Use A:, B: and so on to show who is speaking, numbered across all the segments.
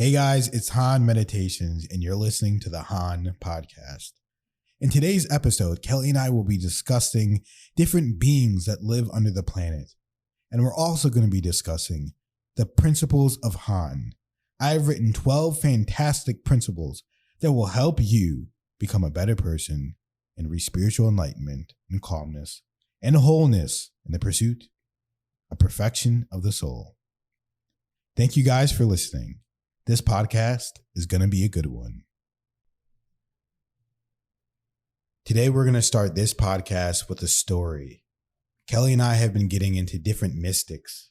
A: Hey guys, it's Han Meditations, and you're listening to the Han Podcast. In today's episode, Kelly and I will be discussing different beings that live under the planet. And we're also going to be discussing the principles of Han. I've written 12 fantastic principles that will help you become a better person and reach spiritual enlightenment and calmness and wholeness in the pursuit of perfection of the soul. Thank you guys for listening. This podcast is going to be a good one. Today, we're going to start this podcast with a story. Kelly and I have been getting into different mystics,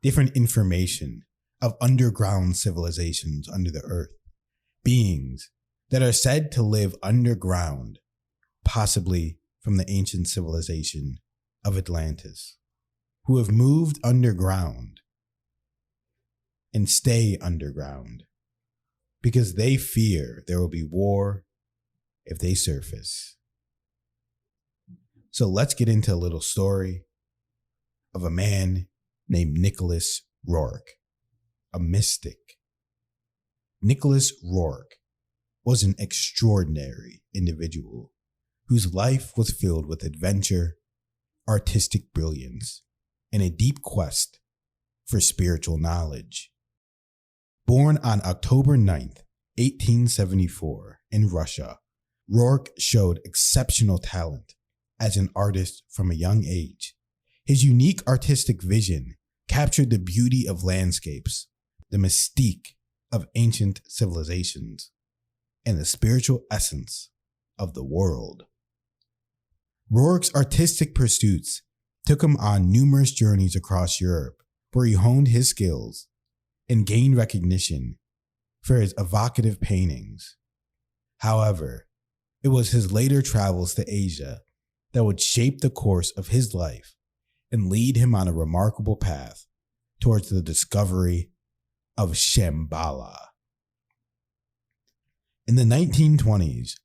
A: different information of underground civilizations under the earth, beings that are said to live underground, possibly from the ancient civilization of Atlantis, who have moved underground and stay underground because they fear there will be war if they surface. So let's get into a little story of a man named Nicholas Roark, a mystic. Nicholas Roark was an extraordinary individual whose life was filled with adventure, artistic brilliance, and a deep quest for spiritual knowledge. Born on October 9th, 1874 in Russia, Roark showed exceptional talent as an artist from a young age. His unique artistic vision captured the beauty of landscapes, the mystique of ancient civilizations, and the spiritual essence of the world. Roark's artistic pursuits took him on numerous journeys across Europe, where he honed his skills and gained recognition for his evocative paintings. However, it was his later travels to Asia that would shape the course of his life and lead him on a remarkable path towards the discovery of Shambhala. In the 1920s,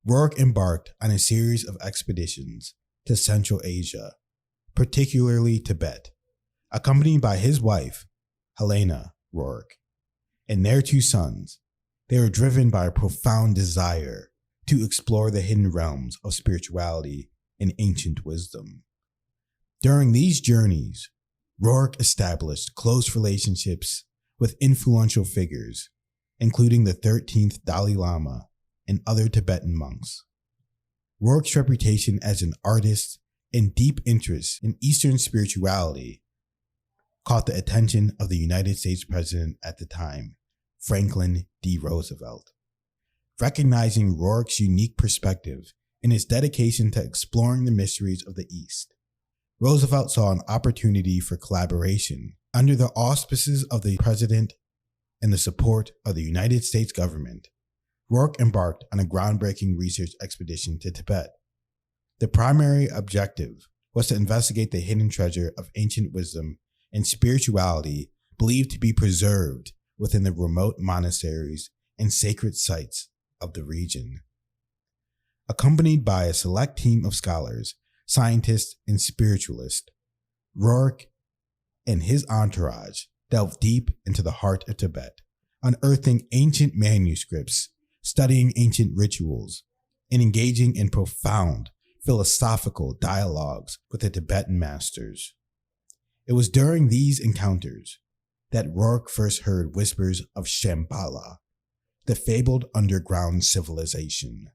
A: Roark embarked on a series of expeditions to Central Asia, particularly Tibet, accompanied by his wife, Helena Roark, and their two sons. They were driven by a profound desire to explore the hidden realms of spirituality and ancient wisdom. During these journeys, Roark established close relationships with influential figures, including the 13th Dalai Lama and other Tibetan monks. Roark's reputation as an artist and deep interest in Eastern spirituality caught the attention of the United States President at the time, Franklin D. Roosevelt. Recognizing Roark's unique perspective and his dedication to exploring the mysteries of the East, Roosevelt saw an opportunity for collaboration. Under the auspices of the President and the support of the United States government, Roark embarked on a groundbreaking research expedition to Tibet. The primary objective was to investigate the hidden treasure of ancient wisdom and spirituality believed to be preserved within the remote monasteries and sacred sites of the region. Accompanied by a select team of scholars, scientists, and spiritualists, Roark and his entourage delved deep into the heart of Tibet, unearthing ancient manuscripts, studying ancient rituals, and engaging in profound philosophical dialogues with the Tibetan masters. It was during these encounters that Roark first heard whispers of Shamballa, the fabled underground civilization.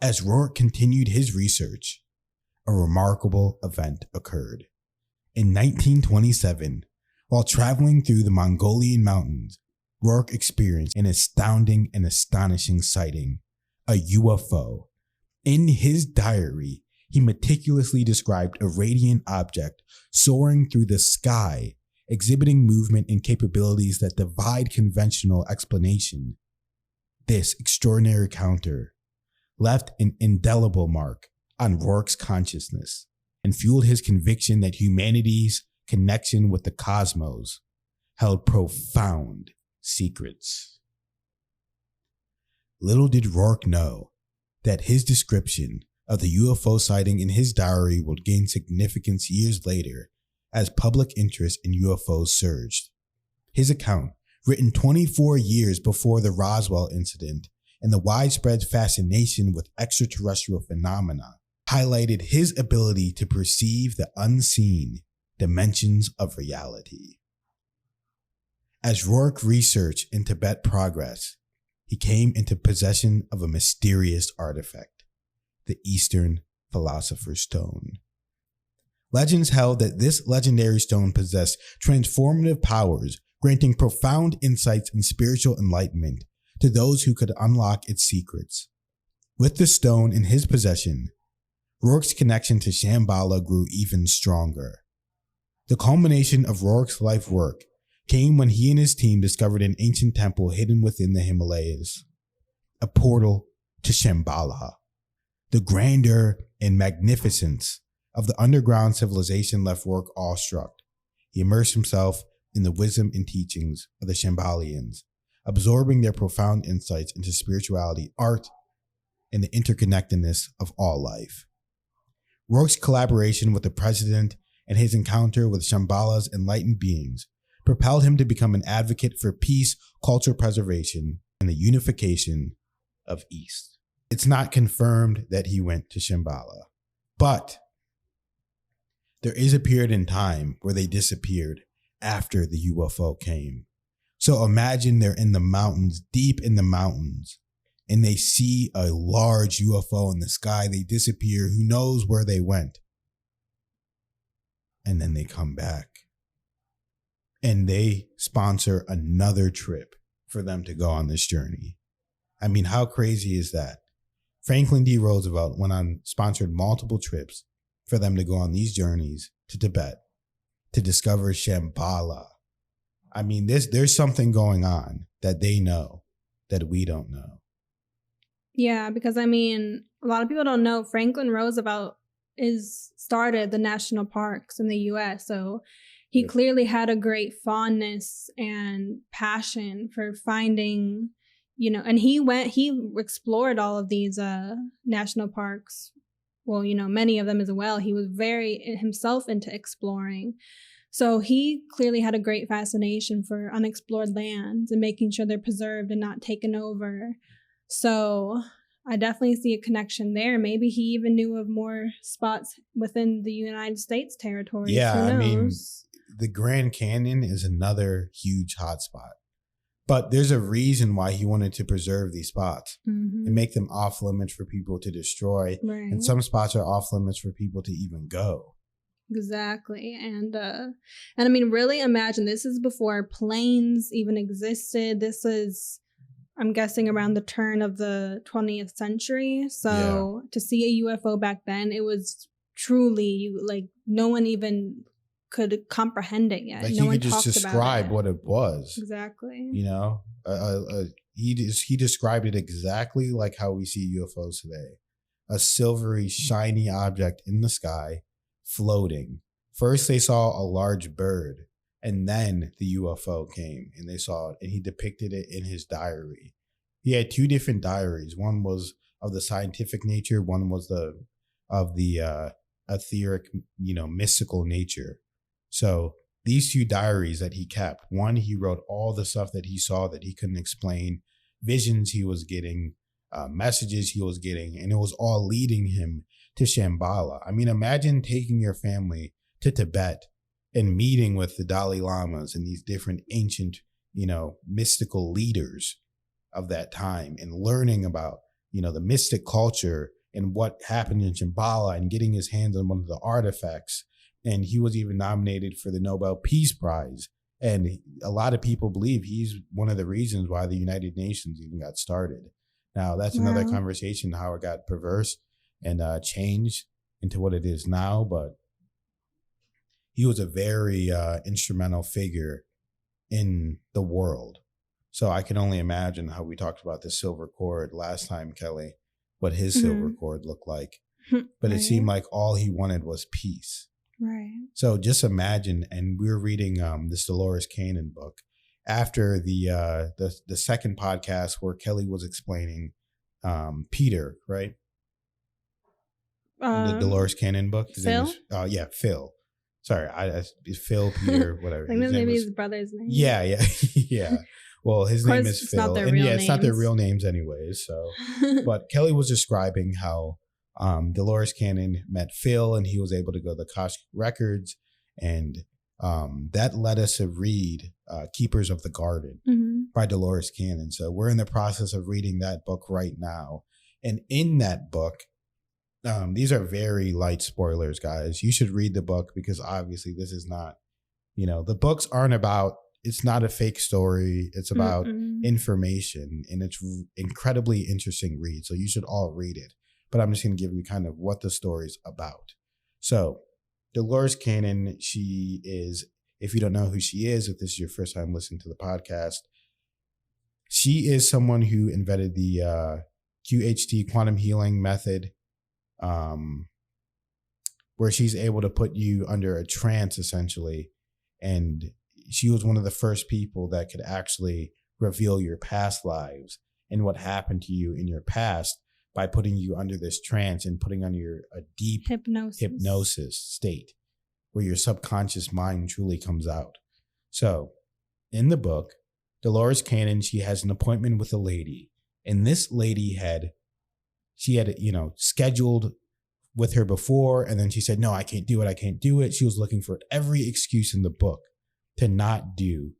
A: As Roark continued his research, a remarkable event occurred. In 1927, while traveling through the Mongolian mountains, Roark experienced an astounding and astonishing sighting, a UFO. In his diary, he meticulously described a radiant object soaring through the sky, exhibiting movement and capabilities that defied conventional explanation. This extraordinary encounter left an indelible mark on Roark's consciousness and fueled his conviction that humanity's connection with the cosmos held profound secrets. Little did Roark know that his description of the UFO sighting in his diary would gain significance years later as public interest in UFOs surged. His account written 24 years before the Roswell incident and the widespread fascination with extraterrestrial phenomena, highlighted his ability to perceive the unseen dimensions of reality. As Roark research in Tibet progressed, he came into possession of a mysterious artifact, the Eastern Philosopher's Stone. Legends held that this legendary stone possessed transformative powers, granting profound insights and spiritual enlightenment to those who could unlock its secrets. With the stone in his possession, Roark's connection to Shambhala grew even stronger. The culmination of Roark's life work came when he and his team discovered an ancient temple hidden within the Himalayas, a portal to Shambhala. The grandeur and magnificence of the underground civilization left Roark awestruck. He immersed himself in the wisdom and teachings of the Shambhalians, absorbing their profound insights into spirituality, art, and the interconnectedness of all life. Roark's collaboration with the president and his encounter with Shambhala's enlightened beings propelled him to become an advocate for peace, cultural preservation, and the unification of East. It's not confirmed that he went to Shambhala, but there is a period in time where they disappeared after the UFO came. So imagine they're in the mountains, deep in the mountains, and they see a large UFO in the sky. They disappear. Who knows where they went? And then they come back. And they sponsor another trip for them to go on this journey. I mean, how crazy is that? Franklin D. Roosevelt went on, sponsored multiple trips for them to go on these journeys to Tibet to discover Shambhala. I mean, there's something going on that they know that we don't know.
B: Yeah, because I mean, a lot of people don't know Franklin Roosevelt started the national parks in the U.S., so he clearly had a great fondness and passion for finding, and he explored all of these national parks. Well, many of them as well. He was very himself into exploring. So he clearly had a great fascination for unexplored lands and making sure they're preserved and not taken over. So I definitely see a connection there. Maybe he even knew of more spots within the United States territory.
A: Yeah,
B: Who knows?
A: I mean, the Grand Canyon is another huge hotspot. But there's a reason why he wanted to preserve these spots and make them off limits for people to destroy.
B: Right.
A: And some spots are off limits for people to even go.
B: Exactly. And I mean, really imagine, this is before planes even existed. This is, I'm guessing, around the turn of the 20th century. So to see a UFO back then, it was truly no one even could comprehend it yet.
A: Like,
B: no
A: he
B: one
A: could just describe what it was.
B: Exactly.
A: He described it exactly like how we see UFOs today. A silvery, shiny object in the sky floating. First, they saw a large bird, and then the UFO came and they saw it, and he depicted it in his diary. He had two different diaries. One was of the scientific nature. One was of the etheric, mystical nature. So these two diaries that he kept, one, he wrote all the stuff that he saw that he couldn't explain, visions he was getting, messages he was getting, and it was all leading him to Shambhala. I mean, imagine taking your family to Tibet and meeting with the Dalai Lamas and these different ancient, mystical leaders of that time, and learning about, the mystic culture and what happened in Shambhala, and getting his hands on one of the artifacts. And he was even nominated for the Nobel Peace Prize. And a lot of people believe he's one of the reasons why the United Nations even got started. Now, that's another conversation, how it got perverse and changed into what it is now. But he was a very instrumental figure in the world. So I can only imagine how we talked about the silver cord last time, Kelly, what his silver cord looked like. But it seemed like all he wanted was peace.
B: Right.
A: So just imagine, and we were reading this Dolores Cannon book after the second podcast where Kelly was explaining Peter, right? In the Dolores Cannon book.
B: Phil?
A: Phil. Sorry, Phil, Peter, whatever.
B: Like that's maybe his brother's name.
A: Yeah, yeah, yeah. Well, his name is Phil,
B: not their real names.
A: It's not their real names anyways. So, but Kelly was describing how Dolores Cannon met Phil, and he was able to go to the Kosh Records, and that led us to read "Keepers of the Garden" by Dolores Cannon. So we're in the process of reading that book right now, and in that book. These are very light spoilers, guys. You should read the book because obviously this is not, the books aren't about, it's not a fake story. It's about information, and it's incredibly interesting read. So you should all read it. But I'm just going to give you kind of what the story's about. So Dolores Cannon, she is, if you don't know who she is, if this is your first time listening to the podcast, she is someone who invented the QHT quantum healing method. Where she's able to put you under a trance essentially. And she was one of the first people that could actually reveal your past lives and what happened to you in your past by putting you under this trance and putting on a deep hypnosis state where your subconscious mind truly comes out. So in the book, Dolores Cannon, she has an appointment with a lady, and this lady she had scheduled with her before, and then she said, no, I can't do it. She was looking for every excuse in the book to not do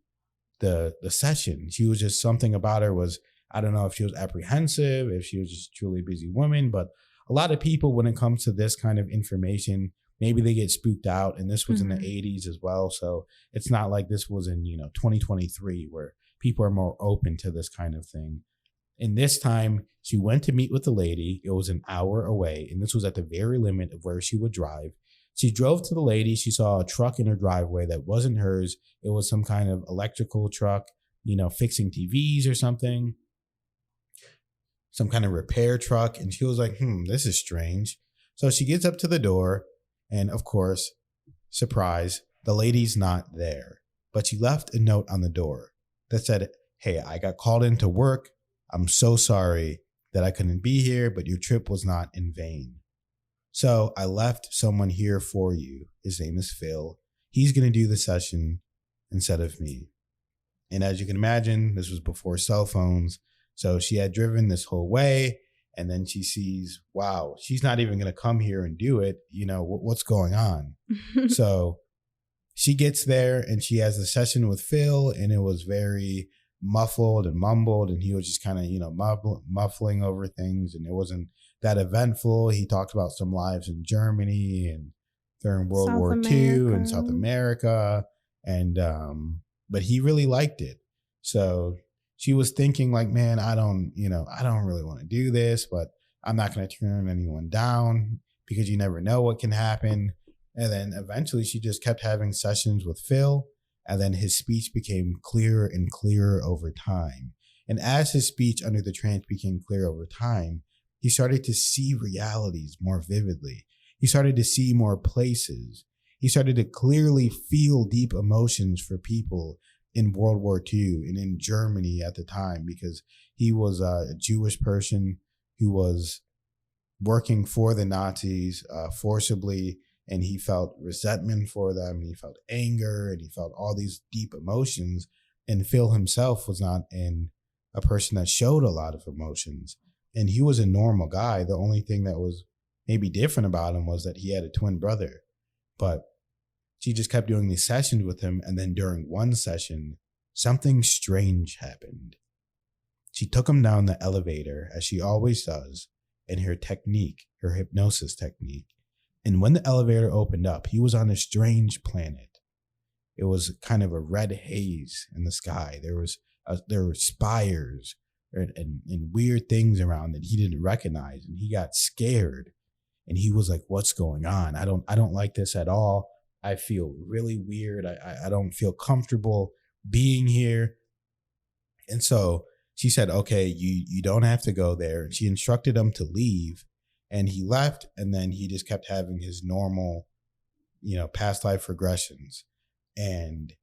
A: the session. She was just, something about her was, I don't know if she was apprehensive, if she was just a truly busy woman, but a lot of people, when it comes to this kind of information, maybe they get spooked out, and this was in the 80s as well. So it's not like this was in, 2023 where people are more open to this kind of thing. And this time, she went to meet with the lady. It was an hour away, and this was at the very limit of where she would drive. She drove to the lady. She saw a truck in her driveway that wasn't hers. It was some kind of electrical truck, fixing TVs or something, some kind of repair truck. And she was like, this is strange. So she gets up to the door, and of course, surprise, the lady's not there. But she left a note on the door that said, hey, I got called into work. I'm so sorry that I couldn't be here, but your trip was not in vain. So I left someone here for you. His name is Phil. He's going to do the session instead of me. And as you can imagine, this was before cell phones. So she had driven this whole way, and then she sees, wow, she's not even going to come here and do it. What's going on? So she gets there, and she has a session with Phil, and it was very muffled and mumbled, and he was just kind of muffling over things, and it wasn't that eventful. He talked about some lives in Germany and during World War II and South America, and but he really liked it. So she was thinking like, man, I don't really want to do this, but I'm not going to turn anyone down because you never know what can happen. And then eventually she just kept having sessions with Phil. And then his speech became clearer and clearer over time. And as his speech under the trance became clear over time, he started to see realities more vividly. He started to see more places. He started to clearly feel deep emotions for people in World War II and in Germany at the time, because he was a Jewish person who was working for the Nazis forcibly. And he felt resentment for them, and he felt anger, and he felt all these deep emotions. And Phil himself was not a person that showed a lot of emotions. And he was a normal guy. The only thing that was maybe different about him was that he had a twin brother. But she just kept doing these sessions with him. And then during one session, something strange happened. She took him down the elevator, as she always does, in her hypnosis technique. And when the elevator opened up, he was on a strange planet. It was kind of a red haze in the sky. There were spires and weird things around that he didn't recognize, and he got scared. And he was like, "What's going on? I don't like this at all. I feel really weird. I don't feel comfortable being here." And so she said, "Okay, you don't have to go there." And she instructed him to leave. And he left, and then he just kept having his normal, past life regressions. And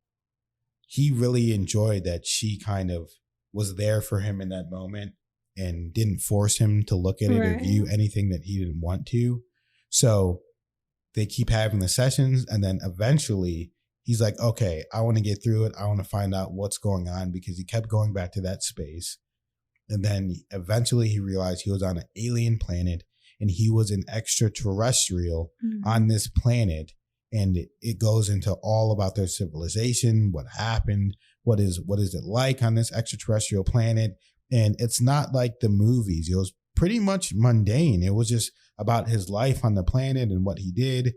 A: he really enjoyed that she kind of was there for him in that moment and didn't force him to look at it or view anything that he didn't want to. So they keep having the sessions, and then eventually he's like, okay, I want to get through it. I want to find out what's going on, because he kept going back to that space. And then eventually he realized he was on an alien planet, and he was an extraterrestrial on this planet. And it goes into all about their civilization, what happened, what is it like on this extraterrestrial planet. And it's not like the movies. It was pretty much mundane. It was just about his life on the planet and what he did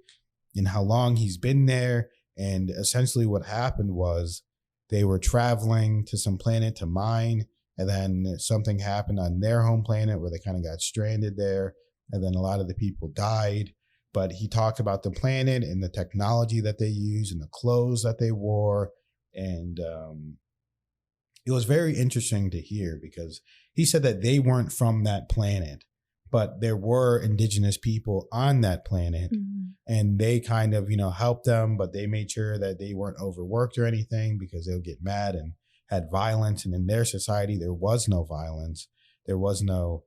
A: and how long he's been there. And essentially what happened was they were traveling to some planet to mine, and then something happened on their home planet where they kind of got stranded there. And then a lot of the people died. But he talked about the planet and the technology that they use and the clothes that they wore. And it was very interesting to hear, because he said that they weren't from that planet, but there were indigenous people on that planet, and they kind of, helped them, but they made sure that they weren't overworked or anything, because they'll get mad and had violence. And in their society, there was no violence. There was no,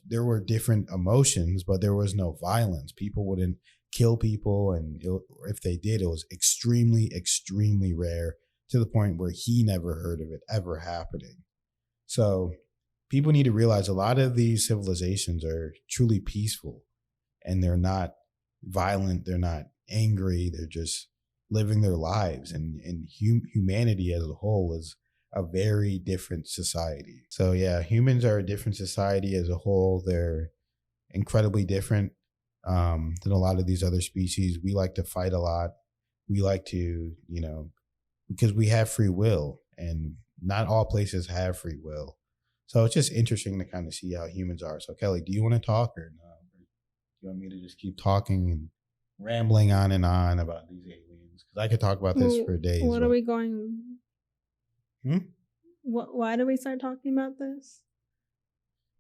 A: there were different emotions, but there was no violence. People wouldn't kill people. And if they did, it was extremely, extremely rare, to the point where he never heard of it ever happening. So people need to realize a lot of these civilizations are truly peaceful, and they're not violent. They're not angry. They're just living their lives. And humanity as a whole is a very different society. So yeah, humans are a different society as a whole. They're incredibly different than a lot of these other species. We like to fight a lot. We like to, because we have free will, and not all places have free will. So it's just interesting to kind of see how humans are. So Kelly, do you want to talk, or no? Do you want me to just keep talking and rambling on and on about these aliens? Because I could talk about this for days.
B: What are we going? Why do we start talking about this?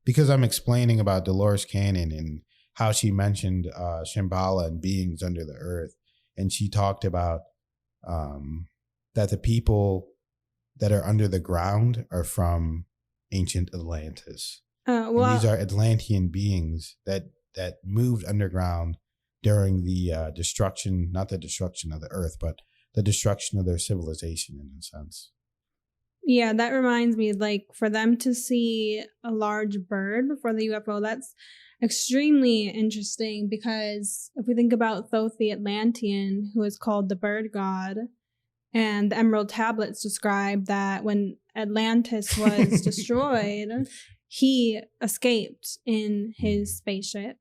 A: Because I'm explaining about Dolores Cannon and how she mentioned Shambhala and beings under the earth. And she talked about that the people that are under the ground are from ancient Atlantis. And these are Atlantean beings that moved underground during the destruction, not the destruction of the earth, but the destruction of their civilization, in a sense.
B: Yeah, that reminds me, like, for them to see a large bird before the UFO, that's extremely interesting, because if we think about Thoth the Atlantean, who is called the bird god, and the Emerald Tablets describe that when Atlantis was destroyed, he escaped in his spaceship.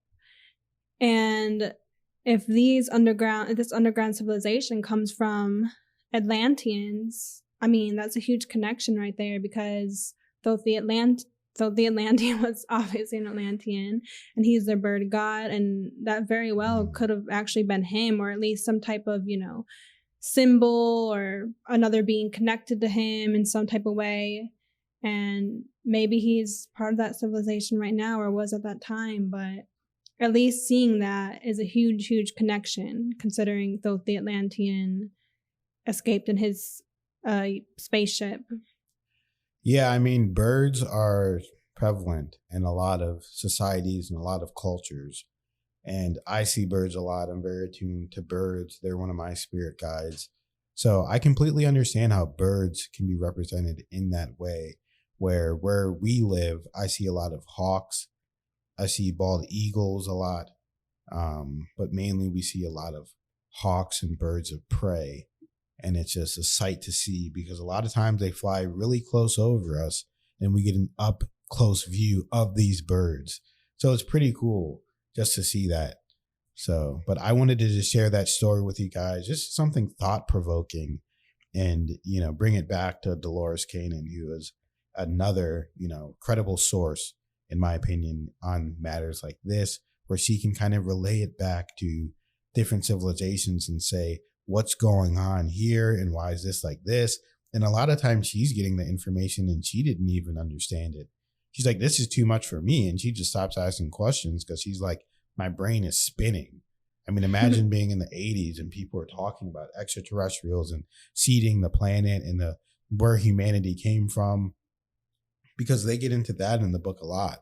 B: And if this underground civilization comes from Atlanteans, I mean, that's a huge connection right there, because Thoth the Atlantean was obviously an Atlantean, and he's their bird god, and that very well could have actually been him, or at least some type of, symbol or another being connected to him in some type of way. And maybe he's part of that civilization right now, or was at that time, but at least seeing that is a huge, huge connection, considering Thoth the Atlantean escaped in his spaceship.
A: Yeah, I mean, birds are prevalent in a lot of societies and a lot of cultures. And I see birds a lot. I'm very attuned to birds. They're one of my spirit guides. So I completely understand how birds can be represented in that way, where we live, I see a lot of hawks. I see bald eagles a lot. But mainly we see a lot of hawks and birds of prey. And it's just a sight to see, because a lot of times they fly really close over us and we get an up close view of these birds. So it's pretty cool just to see that. So, but I wanted to just share that story with you guys, just something thought provoking, and, bring it back to Dolores Cannon, who is another, credible source, in my opinion, on matters like this, where she can kind of relay it back to different civilizations and say, what's going on here and why is this like this? And a lot of times she's getting the information and she didn't even understand it. She's like, this is too much for me. And she just stops asking questions, because she's like, my brain is spinning. I mean, imagine being in the 80s and people are talking about extraterrestrials and seeding the planet and where humanity came from, because they get into that in the book a lot,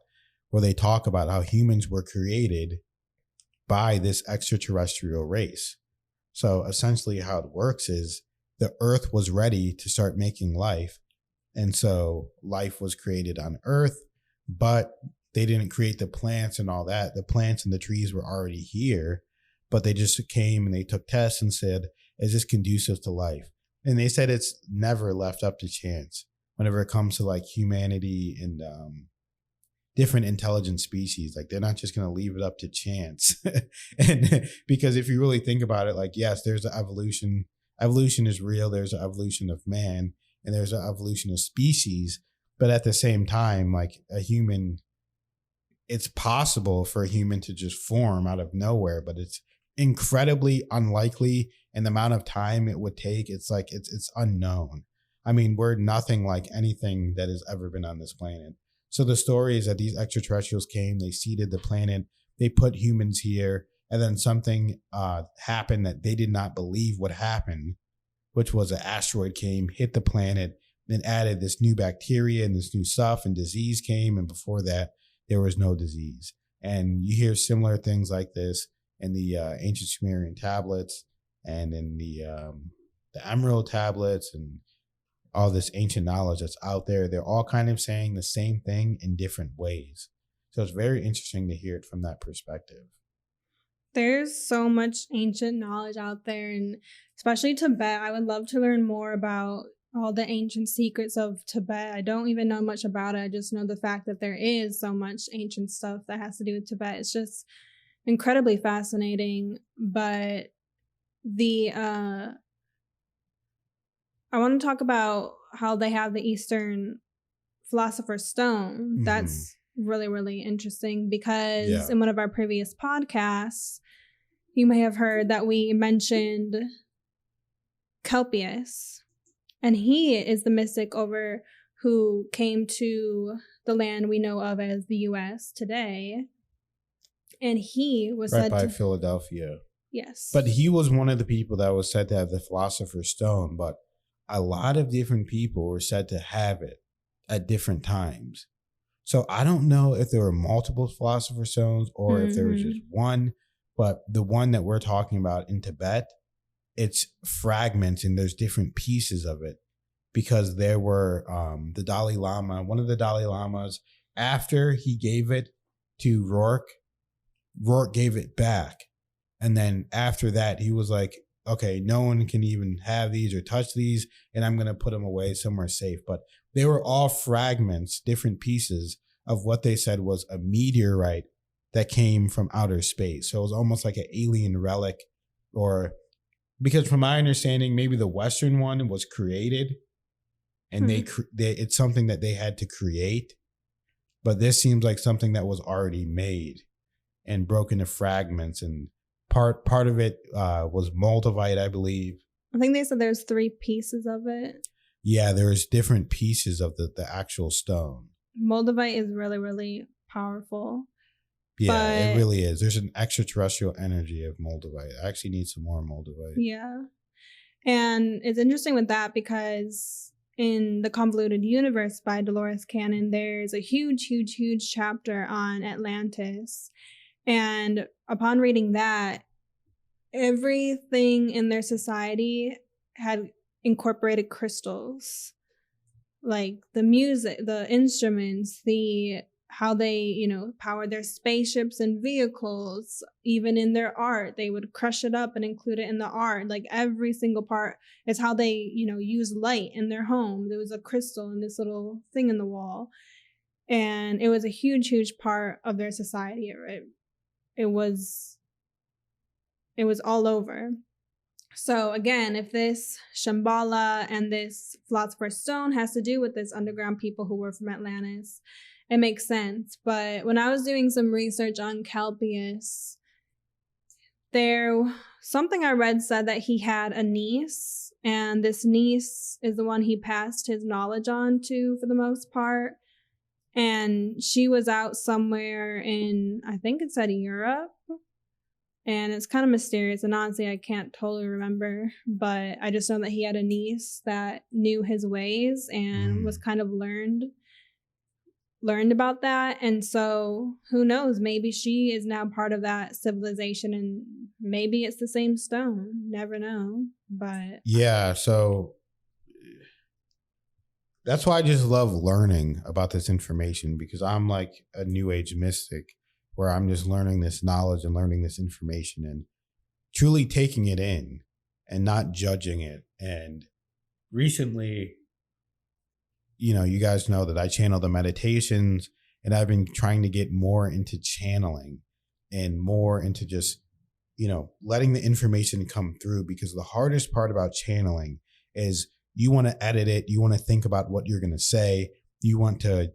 A: where they talk about how humans were created by this extraterrestrial race. So essentially how it works is the Earth was ready to start making life. And so life was created on Earth, but they didn't create the plants and all that. The plants and the trees were already here, but they just came and they took tests and said, is this conducive to life? And they said it's never left up to chance whenever it comes to like humanity and different intelligent species. Like they're not just going to leave it up to chance. And because if you really think about it, like, yes, there's an evolution. Evolution is real. There's an evolution of man and there's an evolution of species. But at the same time, like a human, it's possible for a human to just form out of nowhere, but it's incredibly unlikely. And the amount of time it would take, it's like, it's unknown. I mean, we're nothing like anything that has ever been on this planet. So the story is that these extraterrestrials came, they seeded the planet, they put humans here, and then something happened that they did not believe would happen, which was an asteroid came, hit the planet, then added this new bacteria and this new stuff, and disease came. And before that, there was no disease. And you hear similar things like this in the ancient Sumerian tablets and in the Emerald tablets and all this ancient knowledge that's out there. They're all kind of saying the same thing in different ways. So it's very interesting to hear it from that perspective.
B: There's so much ancient knowledge out there, and especially Tibet. I would love to learn more about all the ancient secrets of Tibet. I don't even know much about it. I just know the fact that there is so much ancient stuff that has to do with Tibet. It's just incredibly fascinating. But I want to talk about how they have the Eastern Philosopher's Stone. That's really, really interesting because in one of our previous podcasts, you may have heard that we mentioned Kelpius. And he is the mystic over who came to the land we know of as the U.S. today. And he was
A: right
B: said
A: by
B: to,
A: Philadelphia.
B: Yes.
A: But he was one of the people that was said to have the Philosopher's Stone. But a lot of different people were said to have it at different times. So I don't know if there were multiple Philosopher's Stones or if there was just one. But the one that we're talking about in Tibet, it's fragments and there's different pieces of it, because there were the Dalai Lama, one of the Dalai Lamas, after he gave it to Roark, Roark gave it back. And then after that, he was like, okay, no one can even have these or touch these, and I'm going to put them away somewhere safe. But they were all fragments, different pieces of what they said was a meteorite that came from outer space. So it was almost like an alien relic, or because from my understanding, maybe the Western one was created and they it's something that they had to create. But this seems like something that was already made and broken to fragments. And part of it was moldavite, I believe.
B: I think they said there's 3 pieces of it.
A: Yeah, there's different pieces of the actual stone.
B: Moldavite is really, really powerful.
A: Yeah, it really is. There's an extraterrestrial energy of moldavite. I actually need some more moldavite.
B: Yeah. And it's interesting with that because in The Convoluted Universe by Dolores Cannon, there's a huge, huge, huge chapter on Atlantis. And upon reading that, everything in their society had incorporated crystals. Like the music, the instruments, how they, power their spaceships and vehicles, even in their art, they would crush it up and include it in the art. Like every single part is how they, use light in their home. There was a crystal in this little thing in the wall. And it was a huge, huge part of their society. It was all over. So again, if this Shambhala and this Philosopher's Stone has to do with this underground people who were from Atlantis, it makes sense. But when I was doing some research on Kelpius, something I read said that he had a niece, and this niece is the one he passed his knowledge on to for the most part. And she was out somewhere in, I think it said Europe. And it's kind of mysterious. And honestly, I can't totally remember. But I just know that he had a niece that knew his ways and was kind of learned learned about that. And so who knows, maybe she is now part of that civilization, and maybe it's the same stone. Never know. But
A: yeah, so that's why I just love learning about this information, because I'm like a new age mystic where I'm just learning this knowledge and learning this information and truly taking it in and not judging it. And recently, you guys know that I channel the meditations, and I've been trying to get more into channeling and more into just, letting the information come through, because the hardest part about channeling is you want to edit it. You want to think about what you're going to say. You want to,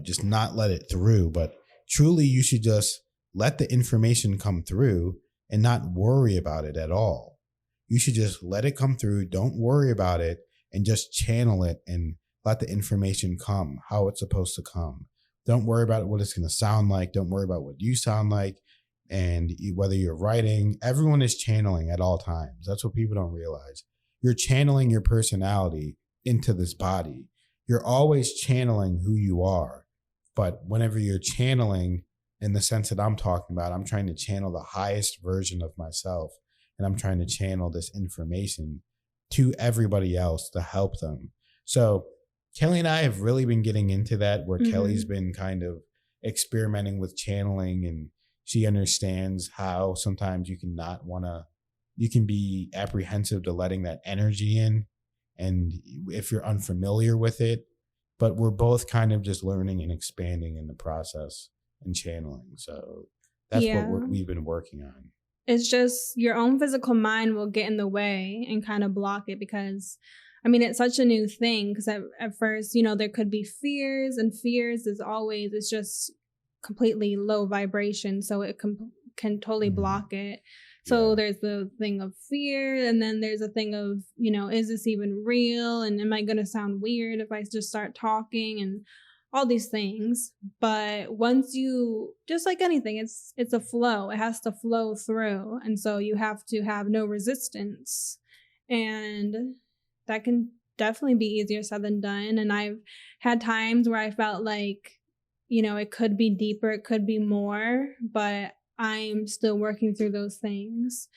A: just not let it through. But truly, you should just let the information come through and not worry about it at all. You should just let it come through. Don't worry about it, and just channel it and let the information come how it's supposed to come. Don't worry about what it's going to sound like. Don't worry about what you sound like. And whether you're writing, everyone is channeling at all times. That's what people don't realize. You're channeling your personality into this body. You're always channeling who you are. But whenever you're channeling in the sense that I'm talking about, I'm trying to channel the highest version of myself. And I'm trying to channel this information to everybody else to help them. So Kelly and I have really been getting into that, where Kelly's been kind of experimenting with channeling, and she understands how sometimes you can be apprehensive to letting that energy in, and if you're unfamiliar with it, but we're both kind of just learning and expanding in the process and channeling. So that's what we've been working on.
B: It's just your own physical mind will get in the way and kind of block it, because it's such a new thing. Because at first, there could be fears, and fears it's just completely low vibration. So it can totally block it. So there's the thing of fear, and then there's a thing of, is this even real? And am I going to sound weird if I just start talking, and all these things? But once you, just like anything, it's a flow. It has to flow through. And so you have to have no resistance. And that can definitely be easier said than done. And I've had times where I felt like, it could be deeper, it could be more, but I'm still working through those things.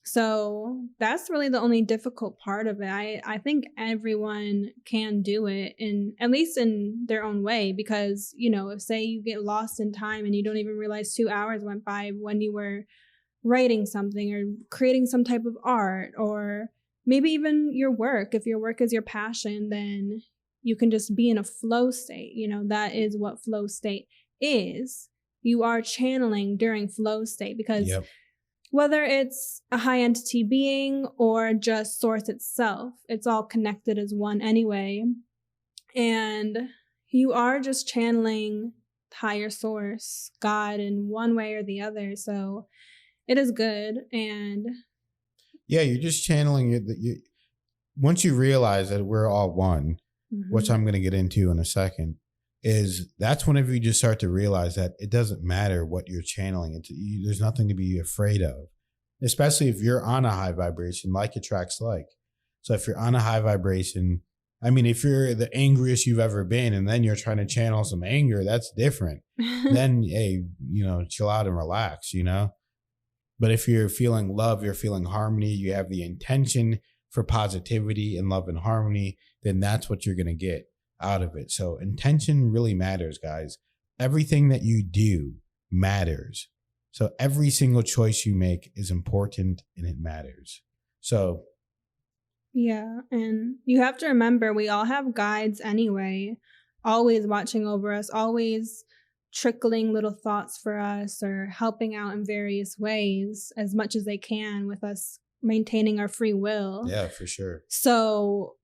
B: So that's really the only difficult part of it. I think everyone can do it, at least in their own way, because, if say you get lost in time and you don't even realize 2 hours went by when you were writing something or creating some type of art, or maybe even your work. If your work is your passion, then you can just be in a flow state. That is what flow state is. You are channeling during flow state, because whether it's a high entity being or just source itself, it's all connected as one anyway. And you are just channeling higher source, God, in one way or the other. So it is good. And
A: you're just channeling it. Once you realize that we're all one, which I'm going to get into in a second, that's whenever you just start to realize that it doesn't matter what you're channeling. There's nothing to be afraid of, especially if you're on a high vibration. Like attracts like. So if you're on a high vibration, if you're the angriest you've ever been, and then you're trying to channel some anger, that's different. Then, hey, chill out and relax, But if you're feeling love, you're feeling harmony, you have the intention for positivity and love and harmony, then that's what you're going to get out of it. So intention really matters, guys. Everything that you do matters. So every single choice you make is important, and it matters. So
B: yeah, and you have to remember, we all have guides anyway, always watching over us, always trickling little thoughts for us, or helping out in various ways as much as they can, with us maintaining our free will.
A: Yeah, for sure.
B: So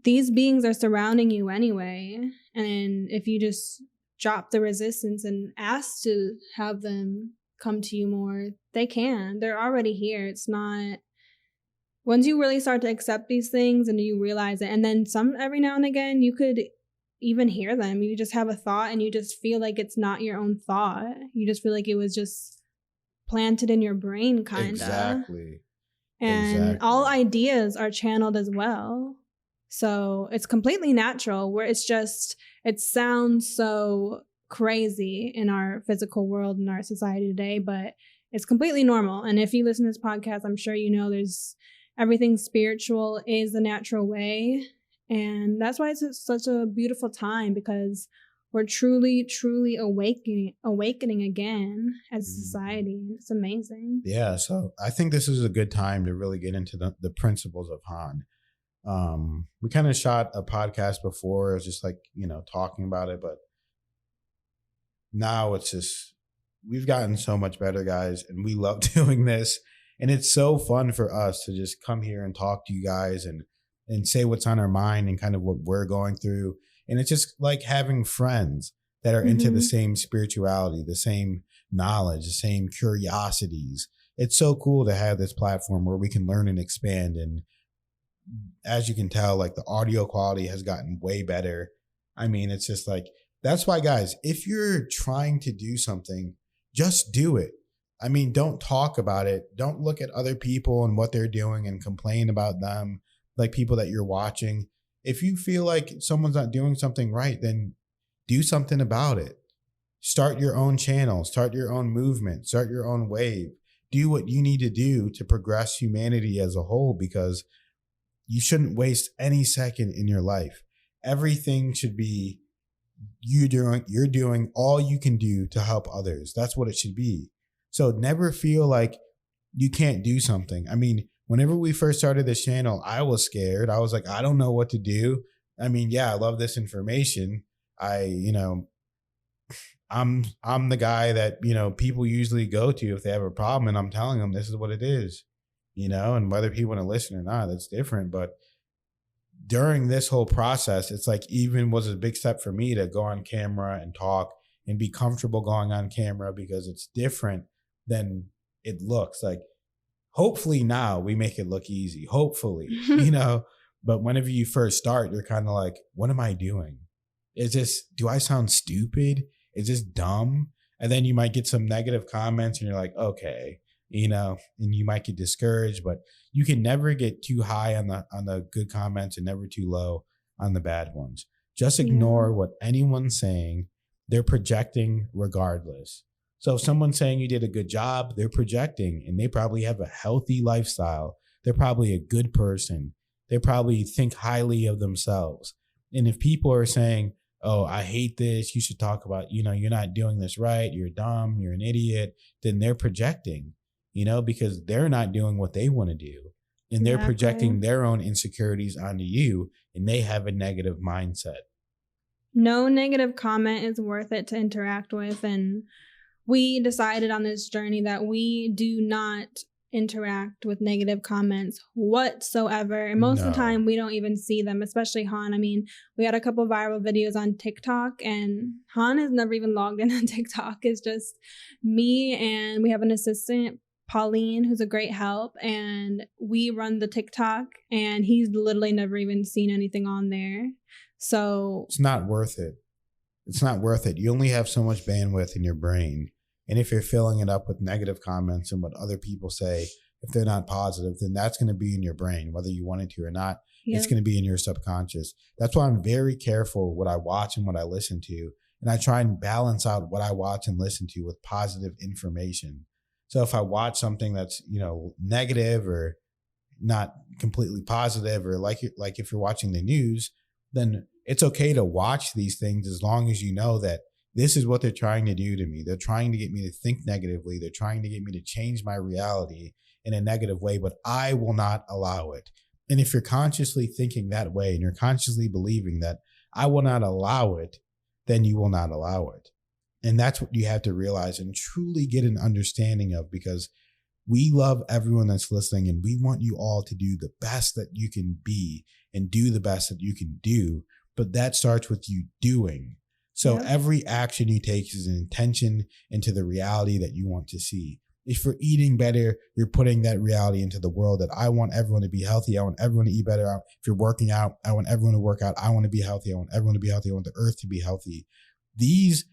B: these beings are surrounding you anyway. And if you just drop the resistance and ask to have them come to you more, they can. They're already here. It's not... Once you really start to accept these things and you realize it, and then every now and again, you could even hear them. You just have a thought and you just feel like it's not your own thought. You just feel like it was just planted in your brain, kind of.
A: Exactly.
B: And all ideas are channeled as well. So it's completely natural, where it's just, it sounds so crazy in our physical world, in our society today, but it's completely normal. And if you listen to this podcast, I'm sure you know there's everything spiritual is the natural way. And that's why it's such a beautiful time, because we're truly, truly awakening again as a society. It's amazing.
A: Yeah, so I think this is a good time to really get into the principles of Han. We kind of shot a podcast before. It was just like, talking about it, but now it's just, we've gotten so much better, guys, and we love doing this. And it's so fun for us to just come here and talk to you guys and say what's on our mind and kind of what we're going through. And it's just like having friends that are into the same spirituality, the same knowledge, the same curiosities. It's so cool to have this platform where we can learn and expand. And as you can tell, like the audio quality has gotten way better. I mean, it's just like, that's why, guys, if you're trying to do something, just do it. I mean, don't talk about it. Don't look at other people and what they're doing and complain about them, like people that you're watching. If you feel like someone's not doing something right, then do something about it. Start your own channel, start your own movement, start your own wave. Do what you need to do to progress humanity as a whole, because you shouldn't waste any second in your life. Everything should be you're doing all you can do to help others. That's what it should be. So never feel like you can't do something. I mean, whenever we first started this channel, I was scared. I was like, I don't know what to do. I mean, yeah, I love this information. I'm the guy that, people usually go to if they have a problem, and I'm telling them this is what it is, and whether people want to listen or not, that's different. But during this whole process, it's like even was a big step for me to go on camera and talk and be comfortable going on camera, because it's different than it looks. Like, hopefully now we make it look easy, hopefully, but whenever you first start, you're kind of like, what am I doing? Do I sound stupid? Is this dumb? And then you might get some negative comments and you're like, okay, and you might get discouraged, but you can never get too high on the good comments and never too low on the bad ones. Just ignore what anyone's saying. They're projecting regardless. So if someone's saying you did a good job, they're projecting, and they probably have a healthy lifestyle. They're probably a good person. They probably think highly of themselves. And if people are saying, oh, I hate this, you should talk about, you're not doing this right, you're dumb, you're an idiot, then they're projecting, because they're not doing what they want to do. And they're projecting their own insecurities onto you, and they have a negative mindset.
B: No negative comment is worth it to interact with. And we decided on this journey that we do not interact with negative comments whatsoever. And most of the time, we don't even see them, especially Han. I mean, we had a couple viral videos on TikTok, and Han has never even logged in on TikTok. It's just me, and we have an assistant, Pauline, who's a great help, and we run the TikTok, and he's literally never even seen anything on there. So
A: it's not worth it. It's not worth it. You only have so much bandwidth in your brain. And if you're filling it up with negative comments and what other people say, if they're not positive, then that's going to be in your brain, whether you want it to or not. Yep. It's going to be in your subconscious. That's why I'm very careful what I watch and what I listen to. And I try and balance out what I watch and listen to with positive information. So if I watch something that's, negative or not completely positive, or like if you're watching the news, then it's okay to watch these things as long as you know that this is what they're trying to do to me. They're trying to get me to think negatively. They're trying to get me to change my reality in a negative way, but I will not allow it. And if you're consciously thinking that way and you're consciously believing that I will not allow it, then you will not allow it. And that's what you have to realize and truly get an understanding of, because we love everyone that's listening, and we want you all to do the best that you can be and do the best that you can do. But that starts with you doing. So every action you take is an intention into the reality that you want to see. If you're eating better, you're putting that reality into the world that I want everyone to be healthy. I want everyone to eat better. If you're working out, I want everyone to work out. I want to be healthy. I want everyone to be healthy. I want the earth to be healthy. These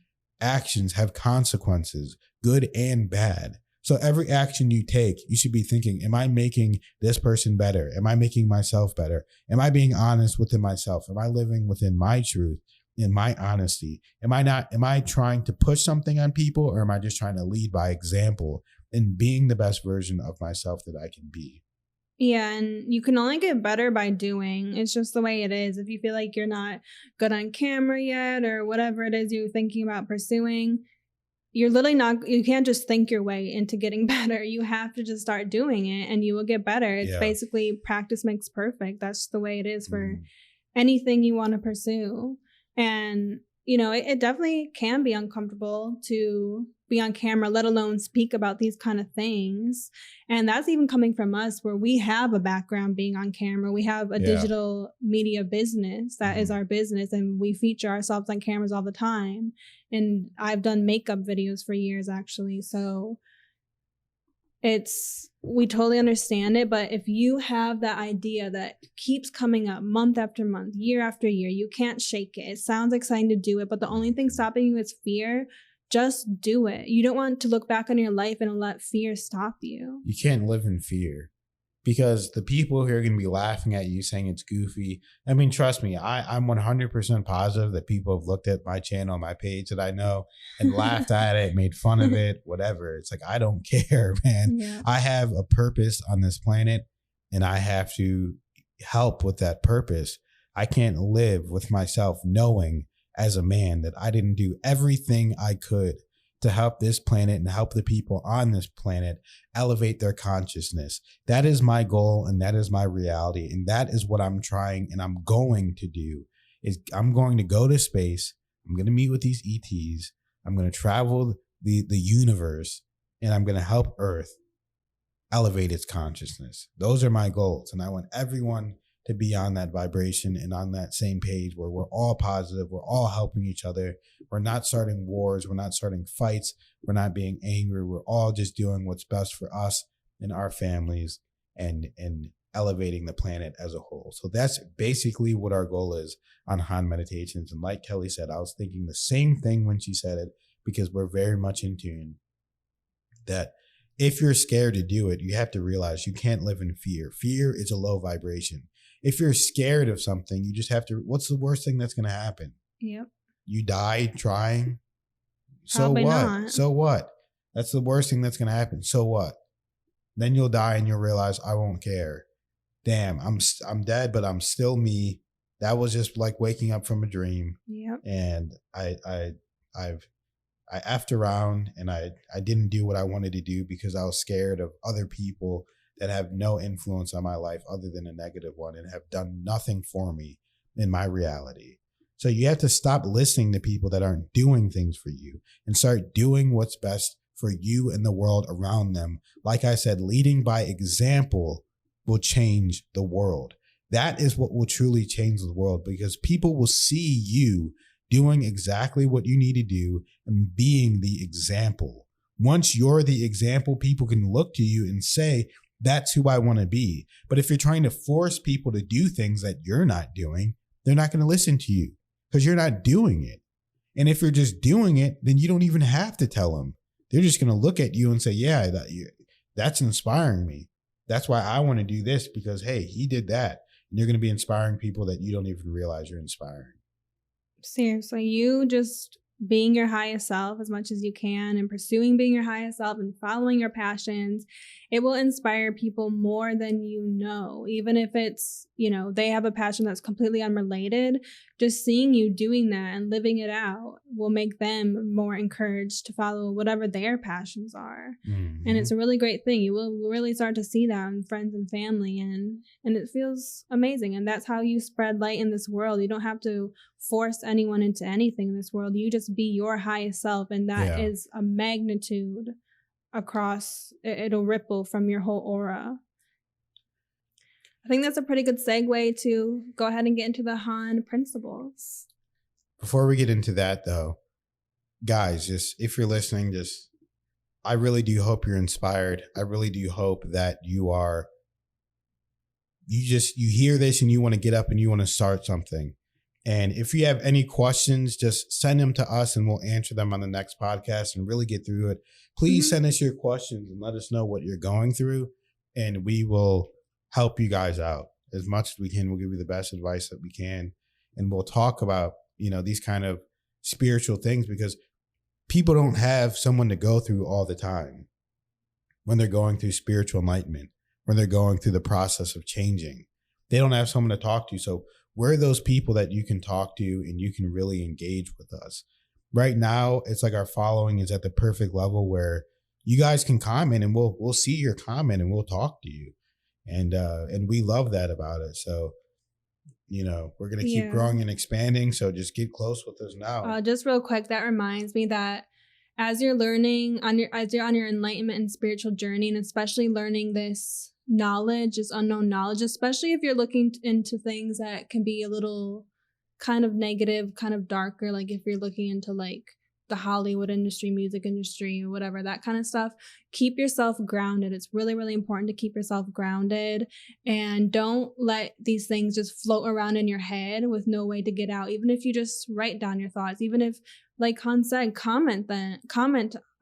A: actions have consequences, good and bad. So every action you take, you should be thinking, am I making this person better? Am I making myself better? Am I being honest within myself? Am I living within my truth, in my honesty? Am I trying to push something on people, or am I just trying to lead by example and being the best version of myself that I can be?
B: Yeah, and you can only get better by doing. It's just the way it is. If you feel like you're not good on camera yet or whatever it is you're thinking about pursuing, you're literally not, you can't just think your way into getting better. You have to just start doing it and you will get better. It's basically practice makes perfect. That's the way it is for anything you want to pursue. And, you know, it definitely can be uncomfortable to be on camera, let alone speak about these kind of things. And that's even coming from us, where we have a background being on camera. We have a digital media business that is our business, and we feature ourselves on cameras all the time. And I've done makeup videos for years, actually. So we totally understand it. But if you have that idea that keeps coming up month after month, year after year, you can't shake it. It sounds exciting to do it, but the only thing stopping you is fear. Just do it. You don't want to look back on your life and let fear stop you.
A: You can't live in fear, because the people who are going to be laughing at you saying it's goofy. I mean, trust me, I'm 100% positive that people have looked at my channel, my page that I know, and laughed at it, made fun of it, whatever. It's like, I don't care, man. Yeah. I have a purpose on this planet and I have to help with that purpose. I can't live with myself knowing as a man that I didn't do everything I could to help this planet and help the people on this planet elevate their consciousness. That is my goal and that is my reality. And that is what I'm trying and I'm going to do. Is I'm going to go to space. I'm going to meet with these ETs. I'm going to travel the universe, and I'm going to help Earth elevate its consciousness. Those are my goals. And I want everyone to be on that vibration and on that same page where we're all positive, we're all helping each other. We're not starting wars, we're not starting fights, we're not being angry. We're all just doing what's best for us and our families and elevating the planet as a whole. So that's basically what our goal is on Han Meditations. And like Kelly said, I was thinking the same thing when she said it, because we're very much in tune that if you're scared to do it, you have to realize you can't live in fear. Fear is a low vibration. If you're scared of something, you just have to, what's the worst thing that's going to happen?
B: Yep.
A: You die trying.
B: Probably
A: so what?
B: Not.
A: So what? That's the worst thing that's going to happen. So what? Then you'll die and you'll realize I won't care. Damn, I'm dead, but I'm still me. That was just like waking up from a dream.
B: Yep.
A: And I effed around and I didn't do what I wanted to do because I was scared of other people that have no influence on my life other than a negative one and have done nothing for me in my reality. So you have to stop listening to people that aren't doing things for you and start doing what's best for you and the world around them. Like I said, leading by example will change the world. That is what will truly change the world, because people will see you doing exactly what you need to do and being the example. Once you're the example, people can look to you and say, that's who I want to be. But if you're trying to force people to do things that you're not doing, they're not going to listen to you because you're not doing it. And if you're just doing it, then you don't even have to tell them. They're just going to look at you and say, yeah, that's inspiring me. That's why I want to do this, because, hey, he did that. And you're going to be inspiring people that you don't even realize you're inspiring.
B: Seriously, you just being your highest self as much as you can and pursuing being your highest self and following your passions, it will inspire people more than you know. Even if it's, they have a passion that's completely unrelated, just seeing you doing that and living it out will make them more encouraged to follow whatever their passions are. Mm-hmm. And it's a really great thing. You will really start to see that in friends and family, and it feels amazing. And that's how you spread light in this world. You don't have to force anyone into anything in this world. You just be your highest self, and that is a magnitude across. It'll ripple from your whole aura. I think that's a pretty good segue to go ahead and get into the Han principles.
A: Before we get into that, though, guys, just if you're listening, I really do hope you're inspired. I really do hope that you hear this and you want to get up and you want to start something. And if you have any questions, just send them to us and we'll answer them on the next podcast and really get through it. Please send us your questions and let us know what you're going through, and we will help you guys out as much as we can. We'll give you the best advice that we can, and we'll talk about, these kind of spiritual things, because people don't have someone to go through all the time when they're going through spiritual enlightenment, when they're going through the process of changing. They don't have someone to talk to. So we're those people that you can talk to and you can really engage with us. Right now, it's like our following is at the perfect level where you guys can comment and we'll see your comment and we'll talk to you. And we love that about it. So, we're going to keep growing and expanding. So just get close with us now.
B: Just real quick, that reminds me that as you're learning as you're on your enlightenment and spiritual journey, and especially learning this knowledge, this unknown knowledge, especially if you're looking into things that can be a little kind of negative, kind of darker, like if you're looking into like the Hollywood industry, music industry, or whatever, that kind of stuff, keep yourself grounded. It's really, really important to keep yourself grounded, and don't let these things just float around in your head with no way to get out. Even if you just write down your thoughts, even if, like Han said, comment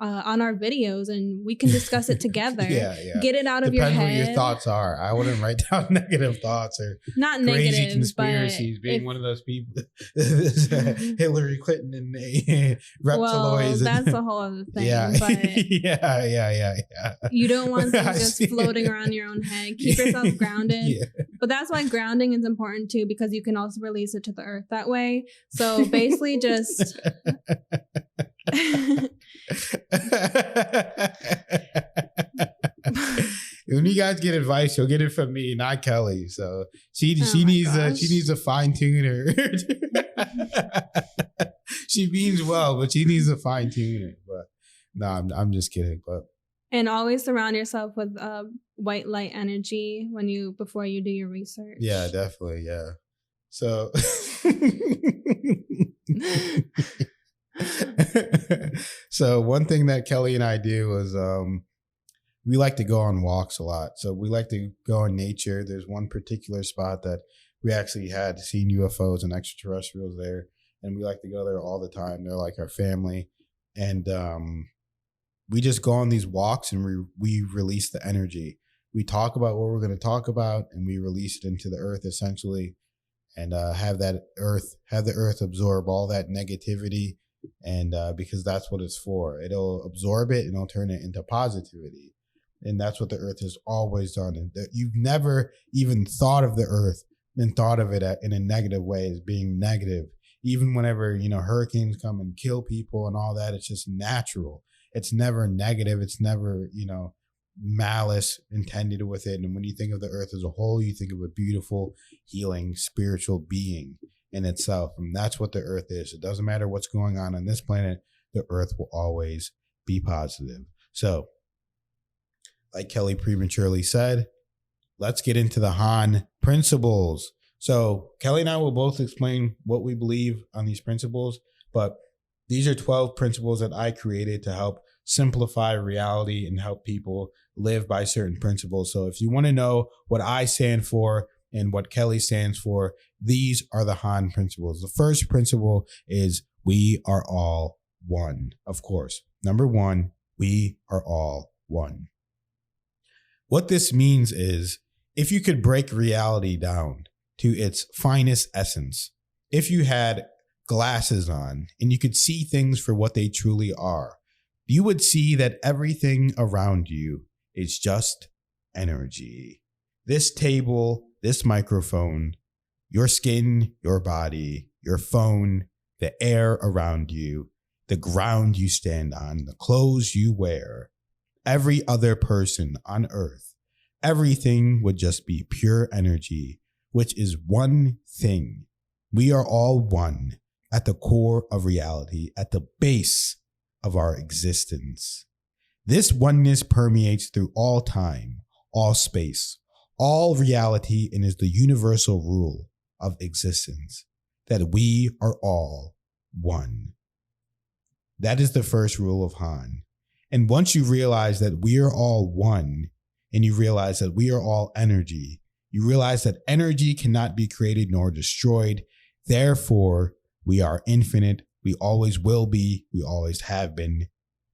B: on our videos and we can discuss it together. Get it out of your head.
A: Depends what your thoughts are. I wouldn't write down negative thoughts or
B: not
A: crazy
B: negative
A: conspiracies. Being one of those people, Hillary Clinton and reptiloids.
B: Well, that's a whole other thing.
A: Yeah.
B: But
A: yeah.
B: You don't want things just floating around your own head. Keep yourself grounded. Yeah. But that's why grounding is important too, because you can also release it to the earth that way. So basically just...
A: When you guys get advice, you'll get it from me, not Kelly. So she needs a fine tuner. She means well, but she needs a fine tuner. But no, I'm just kidding. But
B: and always surround yourself with white light energy before you do your research.
A: Yeah, definitely. Yeah. So. So one thing that Kelly and I do is we like to go on walks a lot. So we like to go in nature. There's one particular spot that we actually had seen UFOs and extraterrestrials there, and we like to go there all the time. They're like our family, and we just go on these walks and we release the energy. We talk about what we're going to talk about, and we release it into the earth essentially, and have the earth absorb all that negativity. And because that's what it's for. It'll absorb it and it'll turn it into positivity. And that's what the earth has always done. And you've never even thought of the earth and thought of it in a negative way as being negative. Even whenever, hurricanes come and kill people and all that, it's just natural. It's never negative. It's never, malice intended with it. And when you think of the earth as a whole, you think of a beautiful, healing, spiritual being in itself. And that's what the earth is. It doesn't matter what's going on this planet, the earth will always be positive. So, like Kelly prematurely said, let's get into the Han principles. So Kelly and I will both explain what we believe on these principles, but these are 12 principles that I created to help simplify reality and help people live by certain principles. So if you want to know what I stand for and what Kelly stands for, these are the Han principles. The first principle is we are all one, of course. Number one, we are all one. What this means is if you could break reality down to its finest essence, if you had glasses on and you could see things for what they truly are, you would see that everything around you is just energy. This table, this microphone, your skin, your body, your phone, the air around you, the ground you stand on, the clothes you wear, every other person on earth, everything would just be pure energy, which is one thing. We are all one at the core of reality, at the base of our existence. This oneness permeates through all time, all space, all reality, and is the universal rule of existence, that we are all one. That is the first rule of Han. And once you realize that we are all one, and you realize that we are all energy, you realize that energy cannot be created nor destroyed, Therefore, we are infinite. We always will be. We always have been.